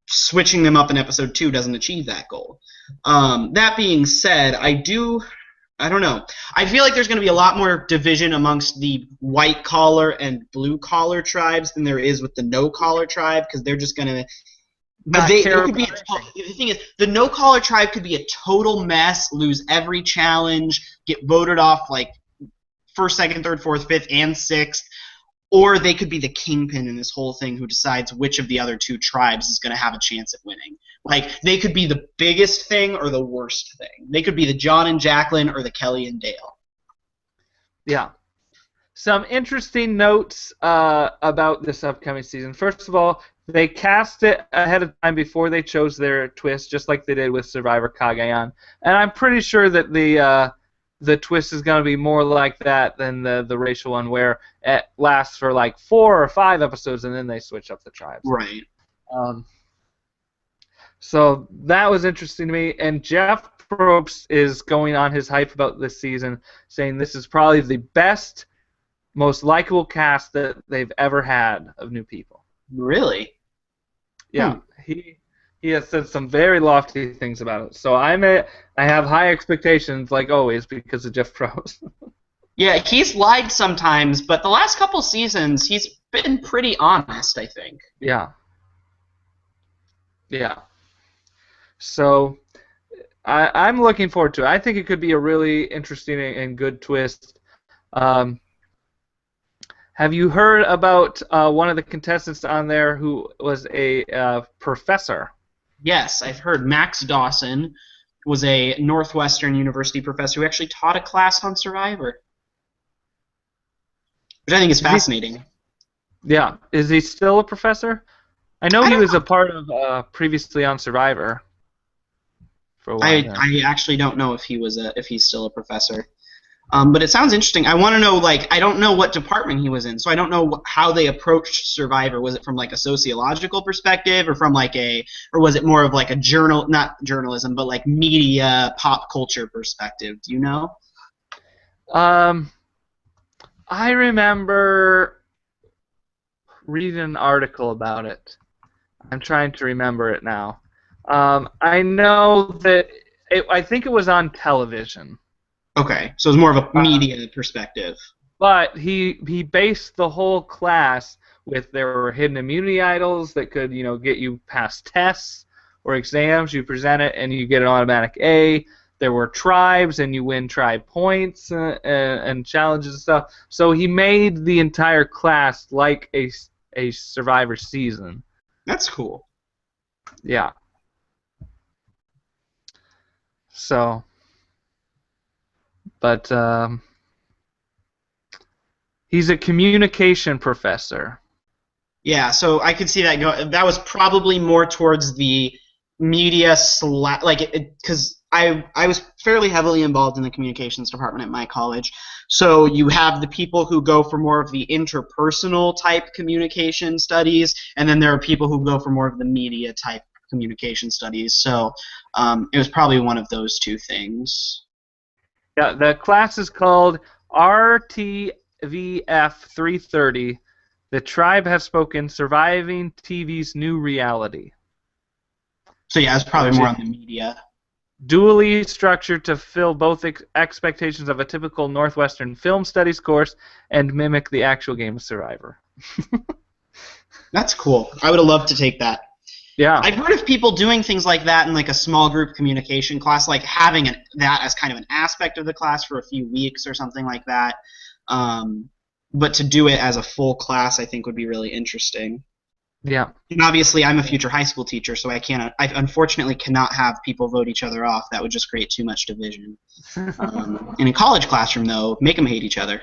switching them up in episode 2 doesn't achieve that goal. That being said, I don't know. I feel like there's going to be a lot more division amongst the white collar and blue collar tribes than there is with the no collar tribe, because they're just going to. But they could be the thing is, the no collar tribe could be a total mess, lose every challenge, get voted off like 1st, 2nd, 3rd, 4th, 5th, and 6th, or they could be the kingpin in this whole thing who decides which of the other 2 tribes is going to have a chance at winning. Like, they could be the biggest thing or the worst thing. They could be the John and Jacqueline or the Kelly and Dale. Yeah. Some interesting notes about this upcoming season. First of all, they cast it ahead of time before they chose their twist, just like they did with Survivor Cagayan. And I'm pretty sure that the twist is going to be more like that than the racial one, where it lasts for like 4 or 5 episodes and then they switch up the tribes. Right. So that was interesting to me. And Jeff Probst is going on his hype about this season, saying this is probably the best, most likable cast that they've ever had of new people. Really? Yeah, he has said some very lofty things about it. So I have high expectations, like always, because of Jeff Probst. Yeah, he's lied sometimes, but the last couple seasons he's been pretty honest, I think. Yeah. Yeah. So I'm looking forward to it. I think it could be a really interesting and good twist. Have you heard about one of the contestants on there who was a professor? Yes, I've heard. Max Dawson was a Northwestern University professor who actually taught a class on Survivor, which I think is fascinating. Yeah. Is he still a professor? I know he was a part of previously on Survivor for a while. I actually don't know if he's still a professor. But it sounds interesting. I want to know, like, I don't know what department he was in, so I don't know how they approached Survivor. Was it from like a sociological perspective, or from like or was it more of like a not journalism, but like media, pop culture perspective? Do you know? I remember reading an article about it. I'm trying to remember it now. I know that I think it was on television. Okay, so it's more of a media perspective. But he based the whole class with there were hidden immunity idols that could, get you past tests or exams. You present it and you get an automatic A. There were tribes and you win tribe points and challenges and stuff. So he made the entire class like a Survivor season. That's cool. Yeah. So, but he's a communication professor. Yeah, so I could see that go. That was probably more towards the media because I was fairly heavily involved in the communications department at my college. So you have the people who go for more of the interpersonal type communication studies, and then there are people who go for more of the media type communication studies. So it was probably one of those 2 things. Yeah, the class is called RTVF 330. The tribe has spoken. Surviving TV's new reality. So yeah, it's probably Which more is on the media. dually structured to fill both expectations of a typical Northwestern film studies course and mimic the actual game of Survivor. That's cool. I would have loved to take that. Yeah. I've heard of people doing things like that in like a small group communication class, like having that as kind of an aspect of the class for a few weeks or something like that. But to do it as a full class, I think would be really interesting. Yeah. And obviously, I'm a future high school teacher, so I unfortunately cannot have people vote each other off. That would just create too much division. In a college classroom, though, make them hate each other.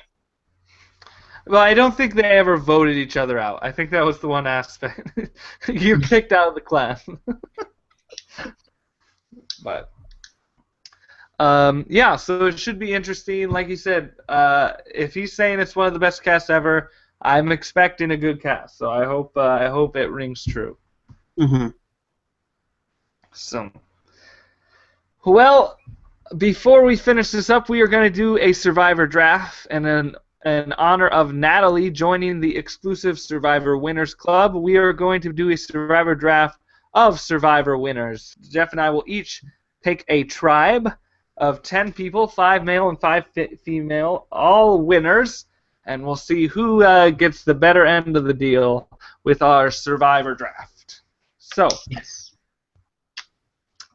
Well, I don't think they ever voted each other out. I think that was the one aspect. You're kicked out of the class. But yeah, so it should be interesting. Like you said, if he's saying it's one of the best casts ever, I'm expecting a good cast. So I hope it rings true. Mm-hmm. So, well, before we finish this up, we are going to do a Survivor draft, and in honor of Natalie joining the exclusive Survivor Winners Club, we are going to do a Survivor draft of Survivor winners. Jeff and I will each pick a tribe of 10 people, 5 male and 5 female, all winners, and we'll see who gets the better end of the deal with our Survivor draft. So, yes.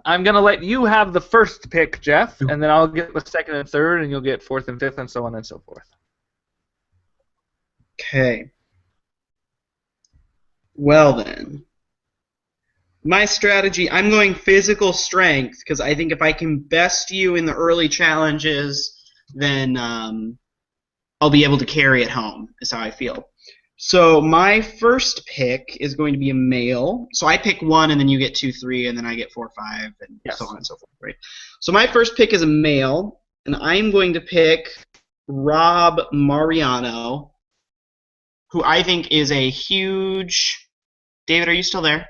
I'm going to let you have the first pick, Jeff, and then I'll get the second and third, and you'll get fourth and fifth, and so on and so forth. Okay. Well then. My strategy, I'm going physical strength, because I think if I can best you in the early challenges, then I'll be able to carry it home, is how I feel. So my first pick is going to be a male. So I pick 1, and then you get 2, 3, and then I get 4, 5, and yes. so on and so forth, right? So my first pick is a male, and I'm going to pick Rob Mariano, who I think is a huge... David, are you still there?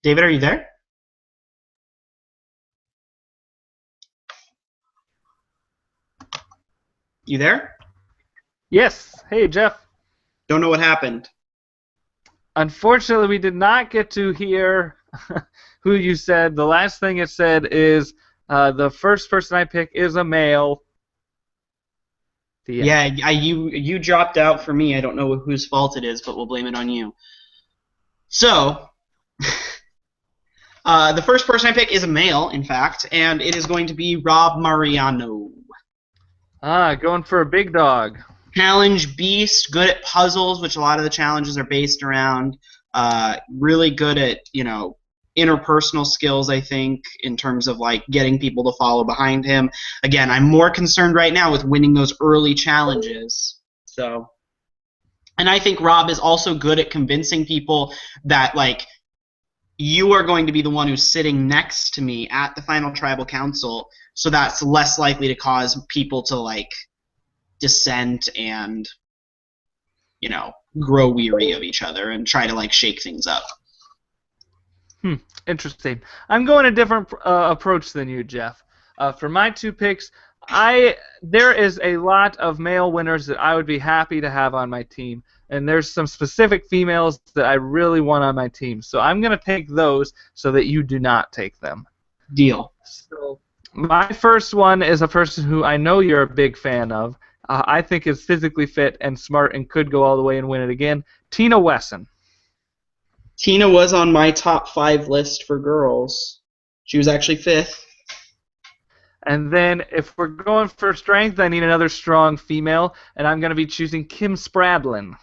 David, are you there? You there? Yes. Hey, Jeff. Don't know what happened. Unfortunately, we did not get to hear who you said. The last thing it said is the first person I pick is a male. Yeah, you dropped out for me. I don't know whose fault it is, but we'll blame it on you. So, the first person I pick is a male, in fact, and it is going to be Rob Mariano. Going for a big dog. Challenge beast, good at puzzles, which a lot of the challenges are based around. Really good at, interpersonal skills, I think, in terms of like getting people to follow behind him. Again, I'm more concerned right now with winning those early challenges. So, and I think Rob is also good at convincing people that like you are going to be the one who's sitting next to me at the final tribal council, so that's less likely to cause people to like dissent and grow weary of each other and try to like shake things up. Interesting. I'm going a different approach than you, Jeff. For my 2 picks, there is a lot of male winners that I would be happy to have on my team, and there's some specific females that I really want on my team. So I'm going to take those so that you do not take them. Deal. So my first one is a person who I know you're a big fan of. I think is physically fit and smart and could go all the way and win it again. Tina Wesson. Tina was on my top 5 list for girls. She was actually 5th. And then if we're going for strength, I need another strong female, and I'm going to be choosing Kim Spradlin.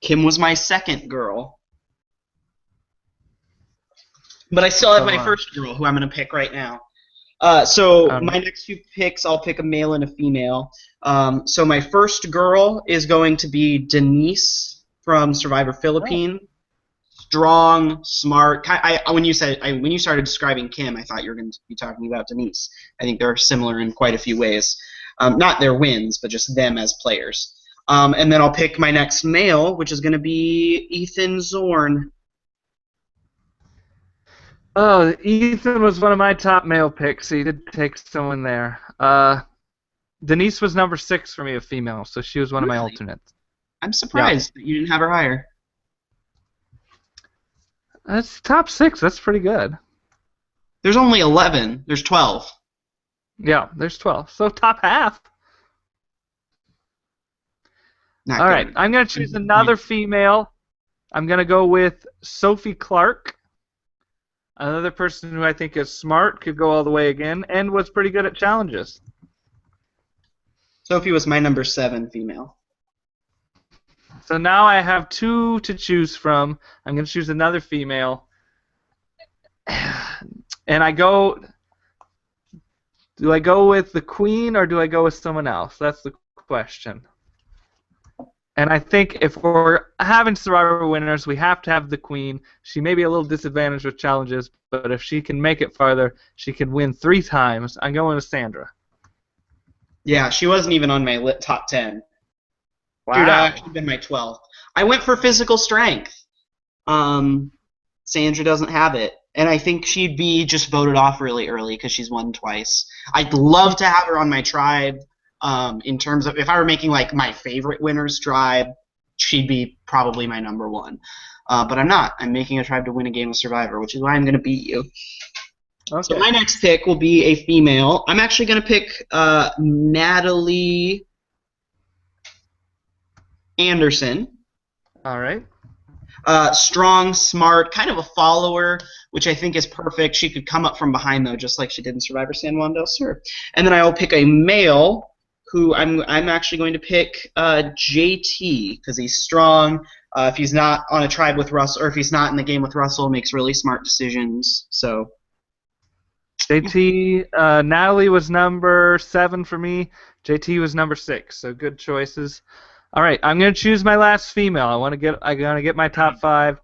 Kim was my 2nd girl. But I still have my first girl, who I'm going to pick right now. So my next few picks, I'll pick a male and a female. So my first girl is going to be Denise from Survivor Philippines. Strong, smart. When you started describing Kim, I thought you were going to be talking about Denise. I think they're similar in quite a few ways. Not their wins, but just them as players. And then I'll pick my next male, which is going to be Ethan Zorn. Oh, Ethan was one of my top male picks, so you did take someone there. Denise was number 6 for me, a female, so she was one of my alternates. I'm surprised that you didn't have her higher. That's top 6. That's pretty good. There's only 11. There's 12. Yeah, there's 12. So top half. Not All good. right, I'm going to choose another female. I'm going to go with Sophie Clark. Another person who I think is smart, could go all the way again, and was pretty good at challenges. Sophie was my number 7 female. So now I have 2 to choose from. I'm going to choose another female. And do I go with the queen or do I go with someone else? That's the question. And I think if we're having Survivor winners, we have to have the queen. She may be a little disadvantaged with challenges, but if she can make it farther, she can win 3 times. I'm going with Sandra. Yeah, she wasn't even on my top 10. Wow. Dude, I actually been my 12th. I went for physical strength. Sandra doesn't have it. And I think she'd be just voted off really early because she's won twice. I'd love to have her on my tribe. In terms of, if I were making like my favorite winners tribe, she'd be probably my number 1. But I'm not. I'm making a tribe to win a game of Survivor, which is why I'm going to beat you. Okay. So my next pick will be a female. I'm actually going to pick Natalie Anderson. All right. Strong, smart, kind of a follower, which I think is perfect. She could come up from behind, though, just like she did in Survivor San Juan del Sur. And then I will pick a male, who I'm actually going to pick JT, because he's strong. If he's not on a tribe with Russell, or if he's not in the game with Russell, makes really smart decisions. So JT, Natalie was number 7 for me. JT was number 6, so good choices. All right, I'm going to choose my last female. I'm going to get my top 5.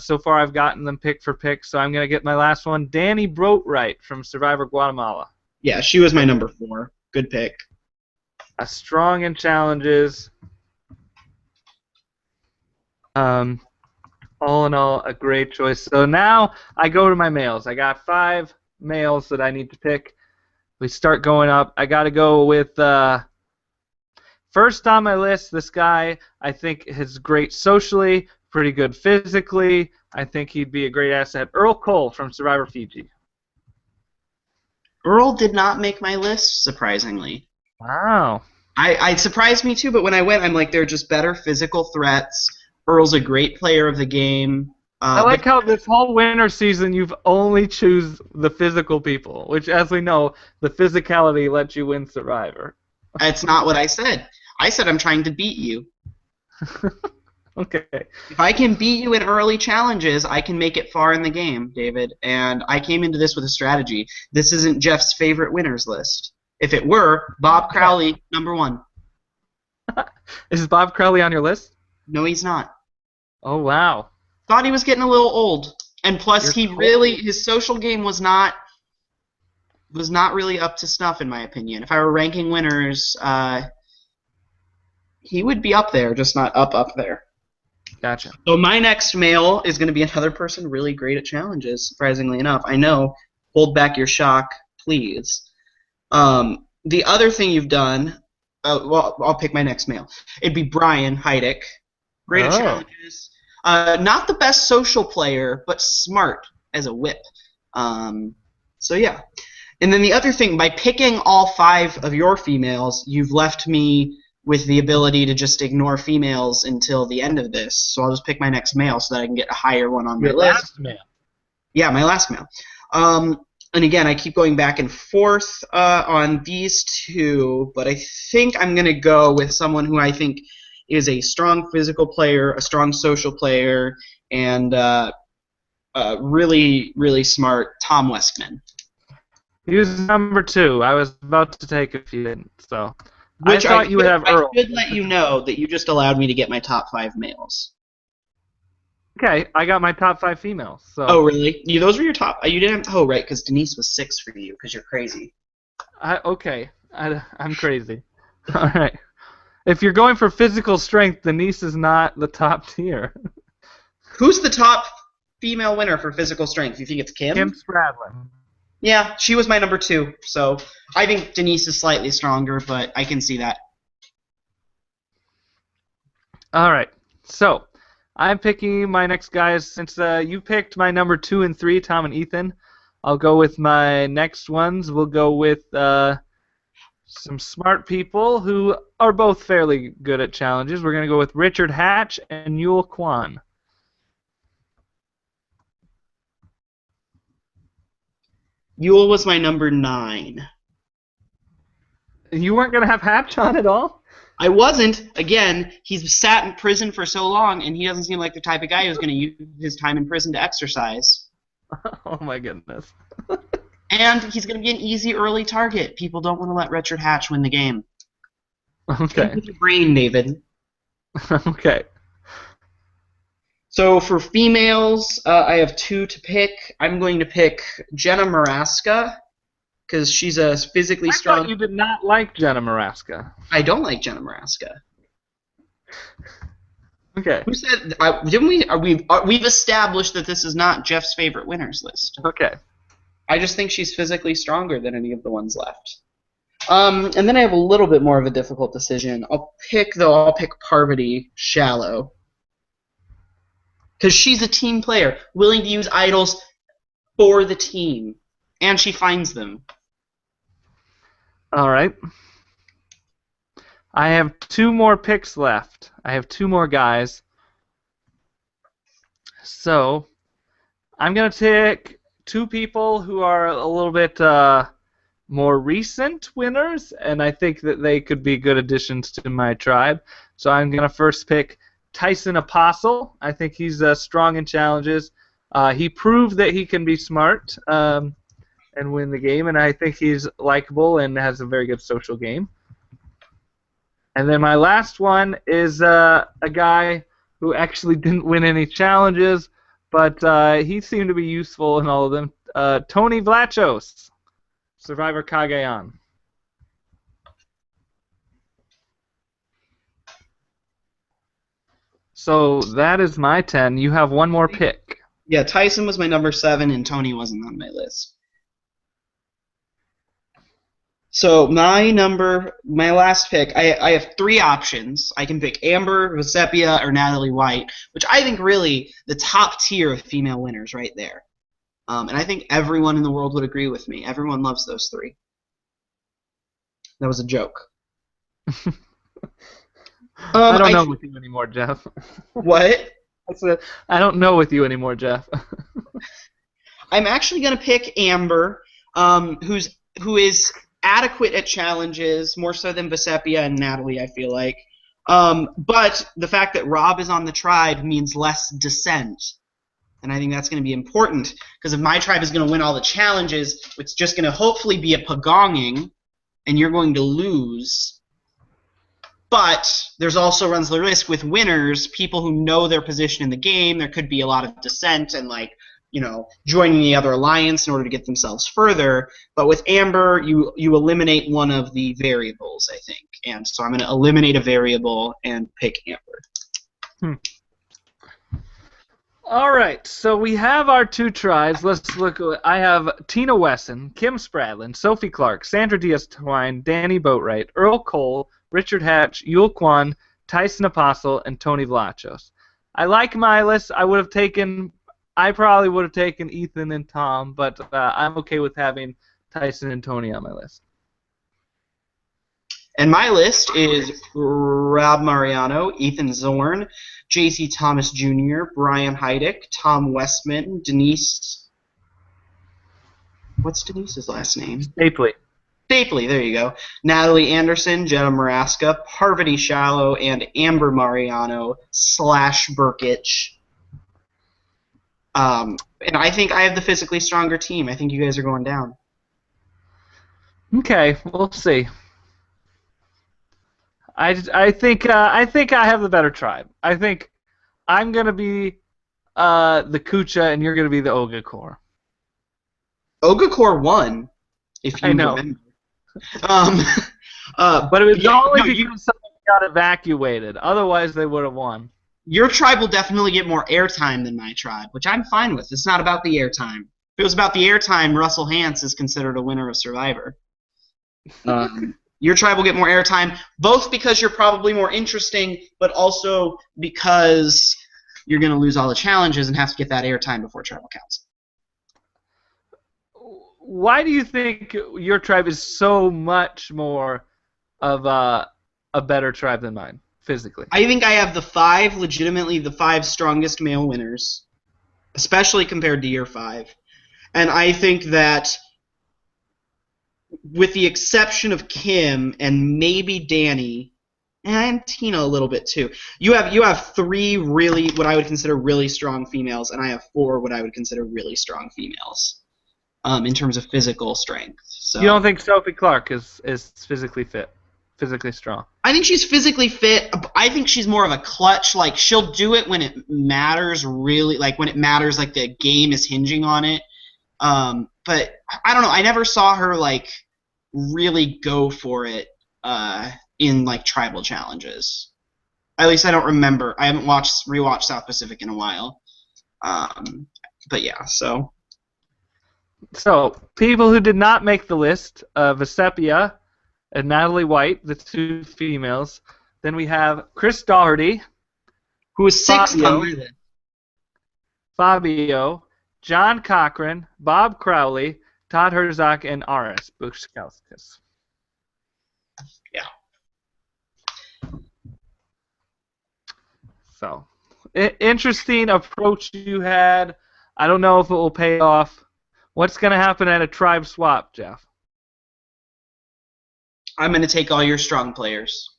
So far, I've gotten them pick for pick, so I'm going to get my last one. Danny Broatwright from Survivor Guatemala. Yeah, she was my number 4. Good pick. Strong in challenges. All in all, a great choice. So now I go to my males. I got 5 males that I need to pick. We start going up. I got to go with first on my list. This guy I think is great socially, pretty good physically. I think he'd be a great asset. Earl Cole from Survivor Fiji. Earl did not make my list, surprisingly. Wow. It surprised me too, but when I went, I'm like, they're just better physical threats. Earl's a great player of the game. I like how this whole winter season you've only choose the physical people, which, as we know, the physicality lets you win Survivor. That's not what I said. I said I'm trying to beat you. Okay. If I can beat you in early challenges, I can make it far in the game, David. And I came into this with a strategy. This isn't Jeff's favorite winners list. If it were, Bob Crowley, number 1. Is Bob Crowley on your list? No, he's not. Oh, wow. Thought he was getting a little old. And plus, his social game was not really up to snuff, in my opinion. If I were ranking winners, he would be up there, just not up there. Gotcha. So my next male is going to be another person really great at challenges, surprisingly enough. I know. Hold back your shock, please. The other thing you've done, well, I'll pick my next male. It'd be Brian Heidick. Great at challenges. Not the best social player, but smart as a whip. So yeah. And then the other thing, by picking all 5 of your females, you've left me with the ability to just ignore females until the end of this. So I'll just pick my next male so that I can get a higher one on my Your list. last male. Yeah, my last male. And again, I keep going back and forth on these two, but I think I'm going to go with someone who I think is a strong physical player, a strong social player, and really, really smart, Tom Weskman. He was number 2. I was about to take it if you didn't. So Which I thought you would have Earl. I should let you know that you just allowed me to get my top 5 males. Okay, I got my top 5 females. So. Oh, really? Those were your top? You didn't? Oh, right, because Denise was 6 for you because you're crazy. Okay, I'm crazy. All right. If you're going for physical strength, Denise is not the top tier. Who's the top female winner for physical strength? You think it's Kim? Kim Spradlin. Yeah, she was my number 2. So I think Denise is slightly stronger, but I can see that. All right. So I'm picking my next guys. Since you picked my number 2 and 3, Tom and Ethan, I'll go with my next ones. We'll go with some smart people who are both fairly good at challenges. We're going to go with Richard Hatch and Yul Kwan. Yule was my number 9. You weren't going to have Hatch on at all? I wasn't. Again, he's sat in prison for so long, and he doesn't seem like the type of guy who's going to use his time in prison to exercise. Oh, my goodness. And he's going to be an easy early target. People don't want to let Richard Hatch win the game. Okay. Think with your brain, David. Okay. So for females, I have 2 to pick. I'm going to pick Jenna Maraska because she's a physically strong. I thought you did not like Jenna Maraska. I don't like Jenna Maraska. Okay. Who said? Didn't we? We've established that this is not Jeff's favorite winners list. Okay. I just think she's physically stronger than any of the ones left. And then I have a little bit more of a difficult decision. I'll pick Parvati Shallow. Because she's a team player, willing to use idols for the team. And she finds them. All right. I have 2 more picks left. I have 2 more guys. So, I'm going to take 2 people who are a little bit more recent winners, and I think that they could be good additions to my tribe. So I'm going to first pick Tyson Apostle. I think he's strong in challenges. He proved that he can be smart and win the game, and I think he's likable and has a very good social game. And then my last one is a guy who actually didn't win any challenges, but he seemed to be useful in all of them. Tony Vlachos, Survivor Cagayan. So that is my 10. You have 1 more pick. Yeah, Tyson was my number 7, and Tony wasn't on my list. So my last pick, I have 3 options. I can pick Amber, Vesepia, or Natalie White, which I think really the top tier of female winners right there. And I think everyone in the world would agree with me. Everyone loves those 3. That was a joke. I don't know with you anymore, Jeff. What? I don't know with you anymore, Jeff. I'm actually going to pick Amber, who is adequate at challenges, more so than Vesepia and Natalie, I feel like. But the fact that Rob is on the tribe means less dissent. And I think that's going to be important, because if my tribe is going to win all the challenges, it's just going to hopefully be a pagonging, and you're going to lose. But there's also runs the risk with winners, people who know their position in the game. There could be a lot of dissent and, joining the other alliance in order to get themselves further. But with Amber, you eliminate one of the variables, I think. And so I'm going to eliminate a variable and pick Amber. All right, so we have our 2 tribes. Let's look. I have Tina Wesson, Kim Spradlin, Sophie Clark, Sandra Diaz-Twine, Danny Boatwright, Earl Cole, Richard Hatch, Yul Kwan, Tyson Apostle, and Tony Vlachos. I like my list. I probably would have taken Ethan and Tom, but I'm okay with having Tyson and Tony on my list. And my list is Rob Mariano, Ethan Zorn, J.C. Thomas Jr., Brian Heidick, Tom Westman, Denise. What's Denise's last name? Stapley. Stapley, there you go. Natalie Anderson, Jenna Maraska, Parvati Shallow, and Amber Mariano / Burkich. And I think I have the physically stronger team. I think you guys are going down. Okay, we'll see. I think I have the better tribe. I think I'm gonna be the Kucha and you're gonna be the Ogakor. Ogakor won, if you I know. remember. But it was only because someone got evacuated. Otherwise, they would have won. Your tribe will definitely get more airtime than my tribe, which I'm fine with. It's not about the airtime. If it was about the airtime, Russell Hantz is considered a winner of Survivor. Your tribe will get more airtime, both because you're probably more interesting, but also because you're going to lose all the challenges and have to get that airtime before tribal council. Why do you think your tribe is so much more of a better tribe than mine, physically? I think I have legitimately the five strongest male winners, especially compared to year 5. And I think that with the exception of Kim and maybe Danny and Tina a little bit too, you have 3 really what I would consider really strong females, and I have 4 what I would consider really strong females in terms of physical strength. So you don't think Sophie Clark is physically fit, physically strong? I think she's physically fit. I think she's more of a clutch. Like, she'll do it when it matters, really. Like, when it matters, like the game is hinging on it. But I don't know. I never saw her like really go for it in like tribal challenges. At least I don't remember. I haven't rewatched South Pacific in a while. But yeah, so people who did not make the list: Vesepia and Natalie White, the 2 females. Then we have Chris Doherty, who is 6th on my list. Fabio, John Cochran, Bob Crowley, Todd Herzog, and Aris Bushkauskas. Yeah. So, interesting approach you had. I don't know if it will pay off. What's going to happen at a tribe swap, Jeff? I'm going to take all your strong players.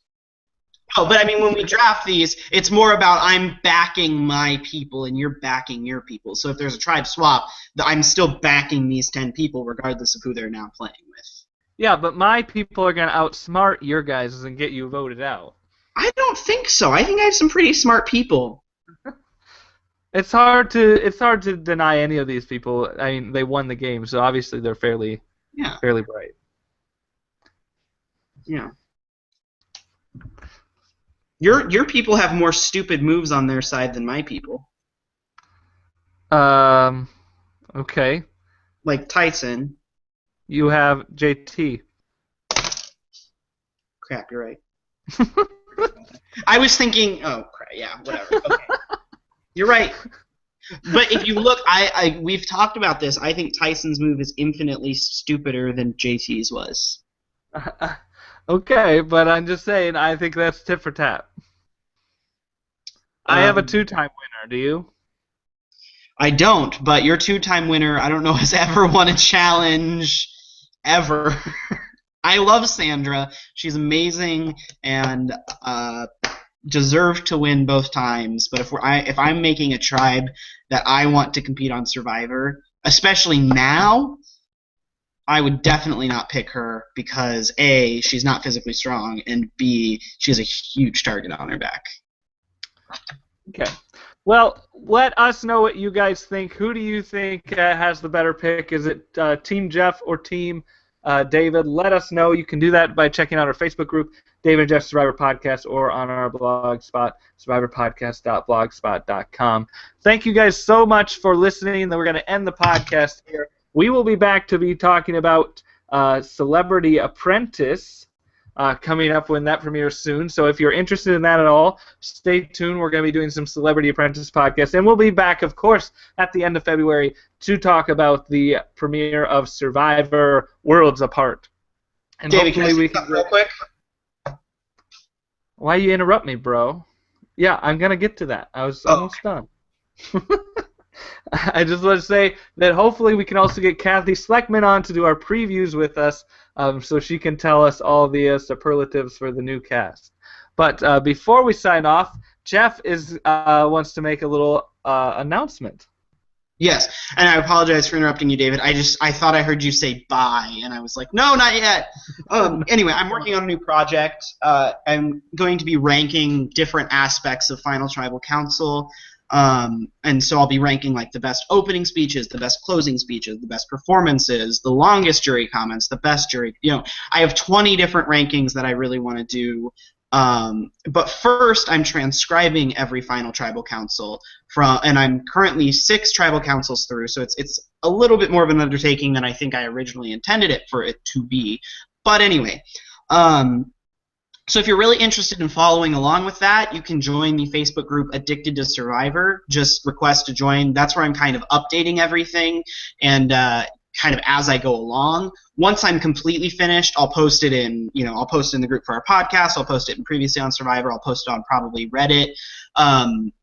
Oh, but I mean, when we draft these, it's more about I'm backing my people and you're backing your people. So if there's a tribe swap, I'm still backing these 10 people regardless of who they're now playing with. Yeah, but my people are going to outsmart your guys and get you voted out. I don't think so. I think I have some pretty smart people. It's hard to deny any of these people. I mean, they won the game, so obviously they're fairly bright. Yeah. Your people have more stupid moves on their side than my people. Okay. Like Tyson. You have JT. Crap, you're right. I was thinking, oh crap, yeah, whatever. Okay. You're right. But if you look, we've talked about this. I think Tyson's move is infinitely stupider than JT's was. Okay, but I'm just saying, I think that's tit for tat. I have a 2-time winner. Do you? I don't, but your 2-time winner, I don't know, has ever won a challenge ever. I love Sandra. She's amazing and deserved to win both times. But if I'm making a tribe that I want to compete on Survivor, especially now, I would definitely not pick her because A, she's not physically strong, and B, she has a huge target on her back. Okay. Well, let us know what you guys think. Who do you think has the better pick? Is it Team Jeff or Team David? Let us know. You can do that by checking out our Facebook group, David and Jeff Survivor Podcast, or on our blog spot, survivorpodcast.blogspot.com. Thank you guys so much for listening. We're going to end the podcast here. We will be back to be talking about Celebrity Apprentice coming up when that premieres soon. So if you're interested in that at all, stay tuned. We're going to be doing some Celebrity Apprentice podcasts. And we'll be back, of course, at the end of February to talk about the premiere of Survivor Worlds Apart. And David, can I say something real quick? Why you interrupt me, bro? Yeah, I'm gonna get to that. I was Oh, almost done. I just want to say that hopefully we can also get Kathy Sleckman on to do our previews with us, so she can tell us all the superlatives for the new cast. But before we sign off, Jeff wants to make a little announcement. yes, and I apologize for interrupting you, David. I thought I heard you say bye, and I was like, no, not yet. Anyway, I'm working on a new project. I'm going to be ranking different aspects of Final Tribal Council, and so I'll be ranking like the best opening speeches, the best closing speeches, the best performances, the longest jury comments, the best jury. I have 20 different rankings that I really want to do. But first, I'm transcribing every Final Tribal Council and I'm currently 6 Tribal Councils through, so it's a little bit more of an undertaking than I think I originally intended it for it to be. But anyway, so if you're really interested in following along with that, you can join the Facebook group Addicted to Survivor. Just request to join. That's where I'm kind of updating everything and kind of as I go along. Once I'm completely finished, I'll post it in, I'll post it in the group for our podcast. I'll post it in Previously on Survivor. I'll post it on probably Reddit.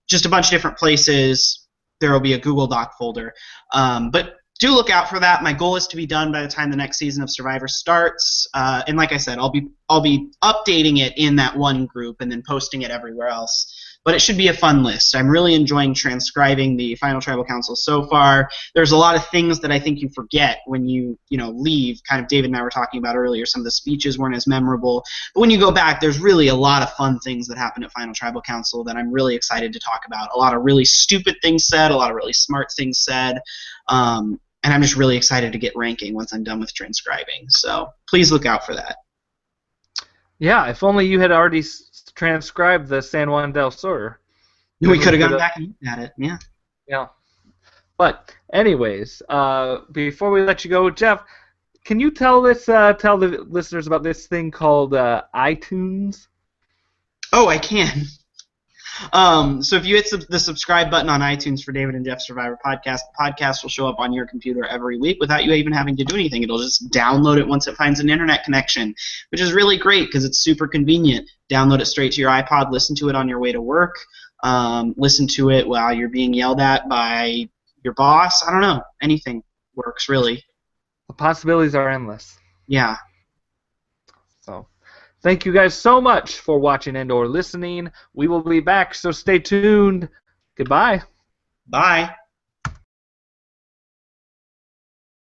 Just a bunch of different places. There will be a Google Doc folder. But do look out for that. My goal is to be done by the time the next season of Survivor starts. And like I said, I'll be updating it in that one group and then posting it everywhere else. But it should be a fun list. I'm really enjoying transcribing the Final Tribal Council so far. There's a lot of things that I think you forget when you leave. Kind of David and I were talking about earlier. Some of the speeches weren't as memorable. But when you go back, there's really a lot of fun things that happen at Final Tribal Council that I'm really excited to talk about. A lot of really stupid things said, a lot of really smart things said. And I'm just really excited to get ranking once I'm done with transcribing. So please look out for that. Yeah, if only you had already transcribed the San Juan Del Sur. We could have gone back and looked at it, yeah. Yeah. But anyways, before we let you go, Jeff, can you tell the listeners about this thing called iTunes? Oh, I can. So if you hit the subscribe button on iTunes for David and Jeff Survivor Podcast, the podcast will show up on your computer every week without you even having to do anything. It'll just download it once it finds an internet connection, which is really great because it's super convenient. Download it straight to your iPod, listen to it on your way to work, listen to it while you're being yelled at by your boss. I don't know. Anything works, really. The possibilities are endless. Yeah. So thank you guys so much for watching and or listening. We will be back, so stay tuned. Goodbye. Bye.